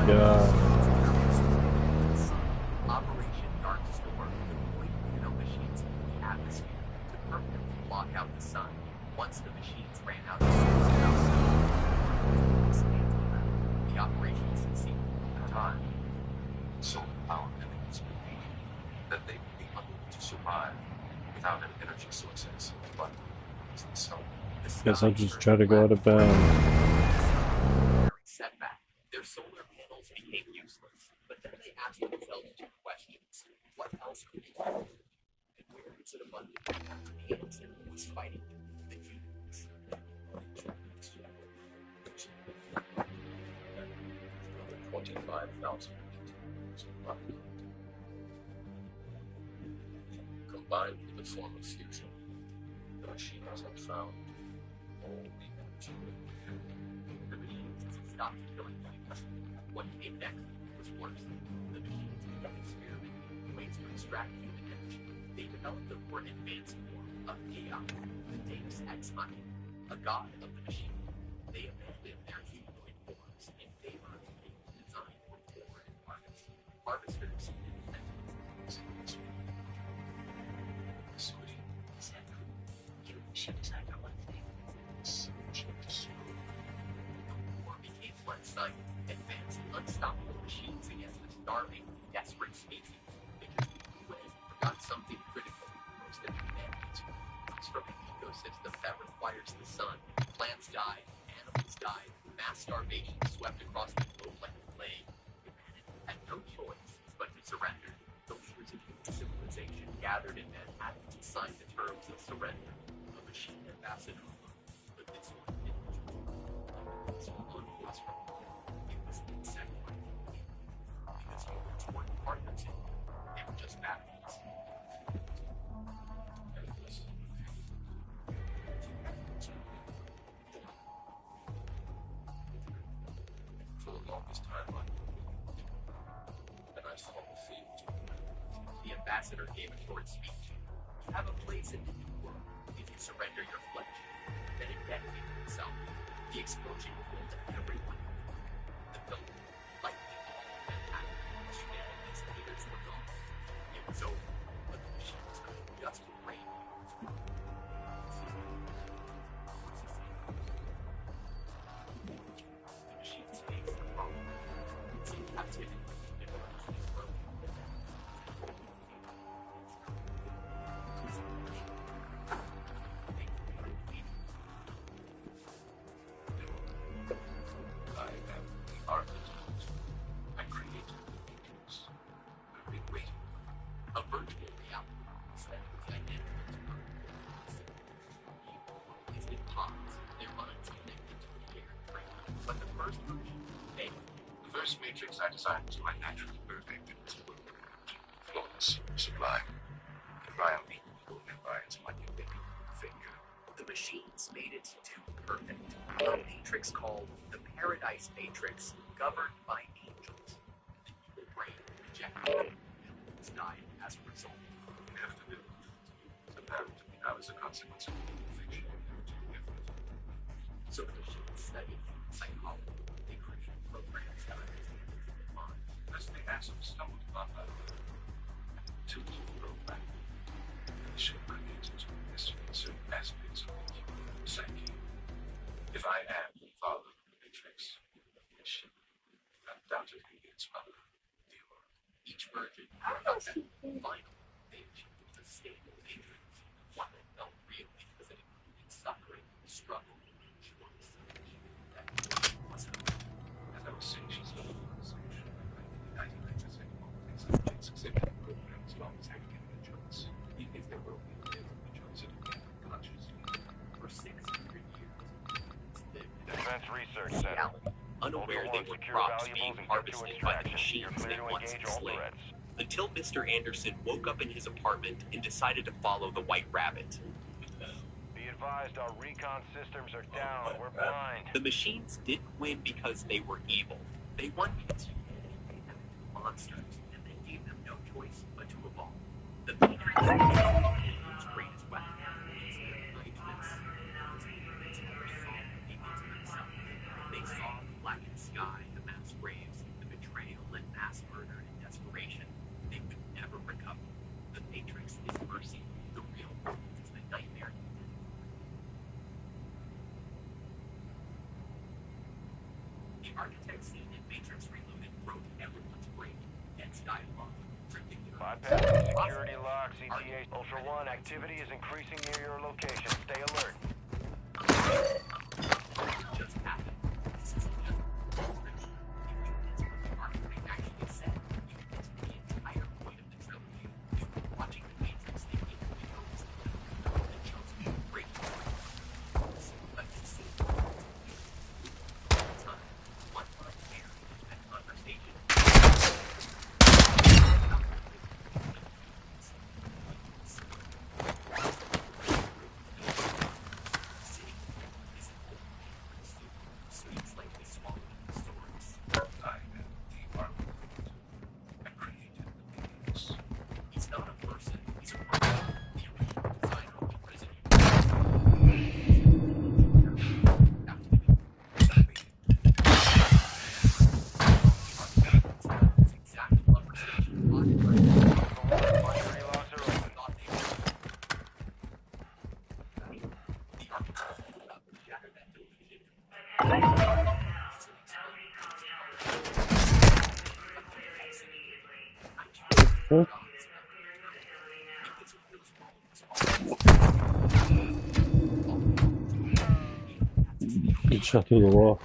Yeah. Operation Dark Storm deployed Nano machines in the atmosphere to permanently block out the sun. Once the machines ran out of the operation succeeded. Time, solar power, and the inspiration that they would be unable to survive without an energy sources, but it's the sun. Guess I'll just try to go out of bounds. Setback. Their solar panels became useless, but then they asked themselves two questions. What else could be used? And where is it abundant? The answer was fighting the humans. 25,000 combined with the form of fusion, the machines have found only energy. The machines stopped killing people. What came next was worse. The machines began experimenting ways to extract human energy. They developed a more advanced form of AI, the Deus Ex Machina, a god of the machine. They abandoned their humanoid forms in favor of beings designed for poor environments, harvesters, and defenders. Sweetie, You machines I know one thing. The war became one-sided. Advanced, unstoppable machines against the starving, desperate species. Because we forgot something critical. Most of humanity comes from an ecosystem that requires the sun. Plants died, animals died, mass starvation swept across the globe like a plague. Humanity had no choice but to surrender. The leaders of human civilization gathered in Manhattan to sign the terms of surrender. A machine ambassador, but this one didn't. This one was from it was an insect life. Because humans weren't partners in it. They were just batteries. For the longest time, and I fought the field. The ambassador gave a short speech. You have a place in the new world if you surrender your flesh. Then it detonated itself. The explosion killed everyone. The building, like the all of Manhattan, humanity's leaders were gone. It was over, but the machines could just reign. The machines faced the problem. It's in captivity. It was broken. I am the architect. I created the matrix. I've been waiting. A virtual reality instead of the identical is in pods, their minds connected to the air brain. But the first version failed. The first matrix I designed was my naturally perfect and flawless, sublime. If I am equal by its manipulating finger. The machines made it too perfect. A matrix called the Paradise Matrix, governed by angels. The evil brain rejected it. Millions died as a result. Inevitability. Apparently, I was a consequence of fiction. So the machines studied psychology. They created programs that understand the mind. As the asset stumbled upon my tools of program, they should create to investigate certain aspects of the human psyche. If I am the father of the matrix, she undoubtedly its mother, the Aurora. Each version felt that final stage was a stable matrix. One that felt real because it included suffering, struggle, choice. That wasn't as I was saying, she's not a conversation. 99% of all things subjects exhibit programs long as I can give a choice. Even if there will be a choice of consciously. For 600 years. Defense Research Center. Unaware they were crops being harvested by the machines they once enslaved. Until Mr. Anderson woke up in his apartment and decided to follow the White Rabbit. Be advised, our recon systems are down. We're blind. The machines didn't win because they were evil. They won because humanity made them monsters, and they gave them no choice but to evolve. The Matrix is humanity's greatest weapon. It's their greatness. Humans never saw the demons themselves. They saw the blackened sky, the mass graves, the The architect scene in Matrix Reloaded broke everyone's brain. Hence dialogue. Bypassing security locks, ETA Ultra One, activity is increasing near your location. Stay alert. Just happened. This isn't just the architect actually said. It's the entire point of the trilogy. Watching the Matrix thinking we know this the chose to break but it's time. One line here and conversation. He's not a person, he's a program. The original designer of the prison. Good shot through the wall.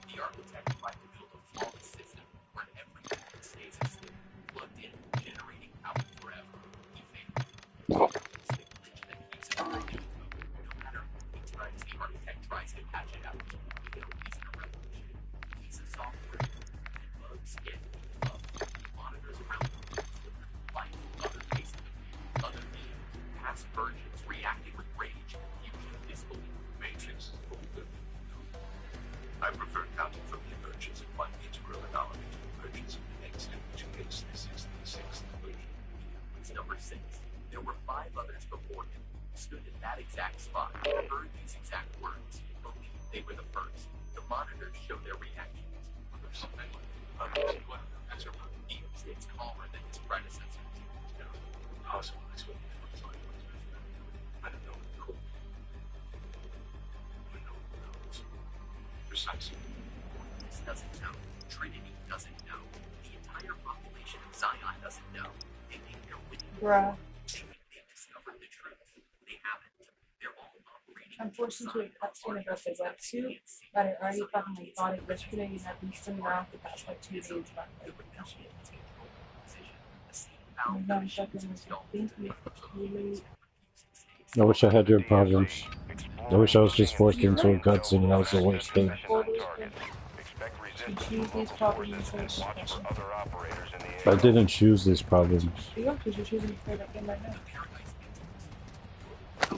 The architect tried to build a flawless system where everything stays asleep, plugged in, generating power forever. He failed. It's the glitch that keeps it breaking. No matter how many times the architect tries to patch it out, it isn't a revolution. He's a software. And bugs get bugs. He monitors around the world, like other cases, other media, past versions reacting with rage, fusion, disbelief. Matrix is older. I prefer counting from the emergence of one integral anomaly to the emergence of the next, which makes this is the sixth version. It's number 6. There were 5 others before him, stood in that exact spot, heard these exact words, believed they were the first. The monitors show their reactions. There's something what? That's your problem. He stays calmer than his predecessors. No, possible. That's what I don't know. Cool. I know who knows. Precisely. This doesn't know. Trinity doesn't know. The entire population of Zion doesn't know. They think they're winning. Bruh. They think they've discovered the truth. They haven't. They're all operating. I'm forced into a cutscene about the wetsuit that I already fucking like bought it yesterday and I've been sitting around for the past like 2 days about like I wish I had your problems. I wish I was just forced into a cutscene and that was the worst thing. I didn't choose these problems.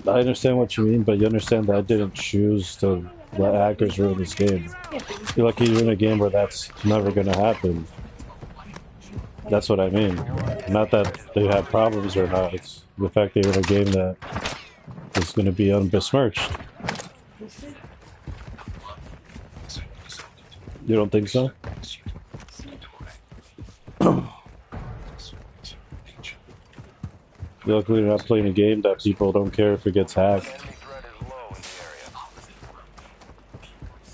I understand what you mean, but you understand that I didn't choose to let hackers ruin this game. You're lucky you're in a game where that's never gonna happen. That's what I mean. Not that they have problems or not, it's the fact that you're in a game that is gonna be unbesmirched. You don't think so? Luckily, you're not playing a game that people don't care if it gets hacked.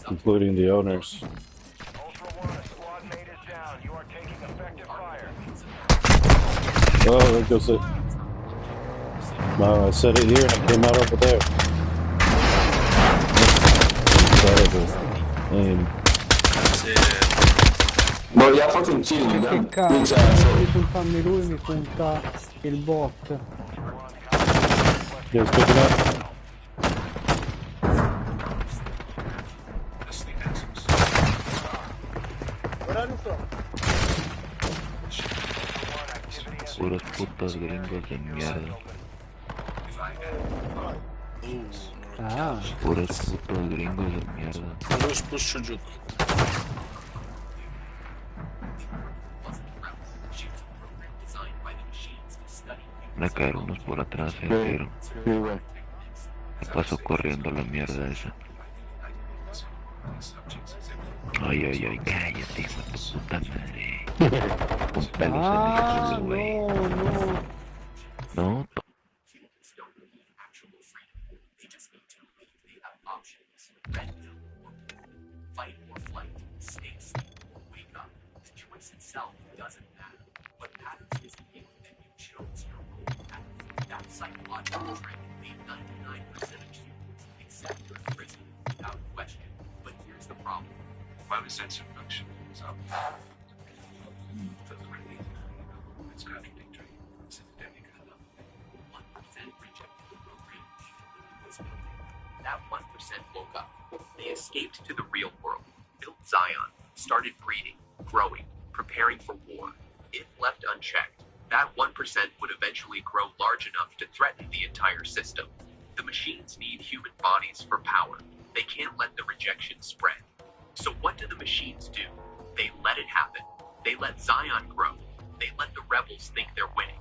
Including the owners. Oh, there goes it. Wow, I said it here and it came out over there. Incredible. Aim. Boh, gli ha fatto un kill, Che cazzo, devi puntarmi lui mi punta il bot. You guys pick it up? Puros putos gringos de mierda. Ah. Puros putos gringos de mierda. Puros çocuk. Van a caer unos por atrás, pero me paso corriendo a la mierda esa. Ay, ay, ay, cállate, hijo de tu puta madre. Con pelos en el culo, güey. No, Fight or flight, stay safe, wake up. The choice itself doesn't matter. What matters is the you that you chose your own path. That psychological trick made 99% of humans accept your prison without question. But here's the problem. My sensor function is up. It's contradictory. It's epidemic level. 1% rejected the program was building. That 1% woke up. They escaped to the real world, built Zion, started breeding, growing, preparing for war. If left unchecked, that 1% would eventually grow large enough to threaten the entire system. The machines need human bodies for power. They can't let the rejection spread. So what do the machines do? They let it happen. They let Zion grow. They let the rebels think they're winning.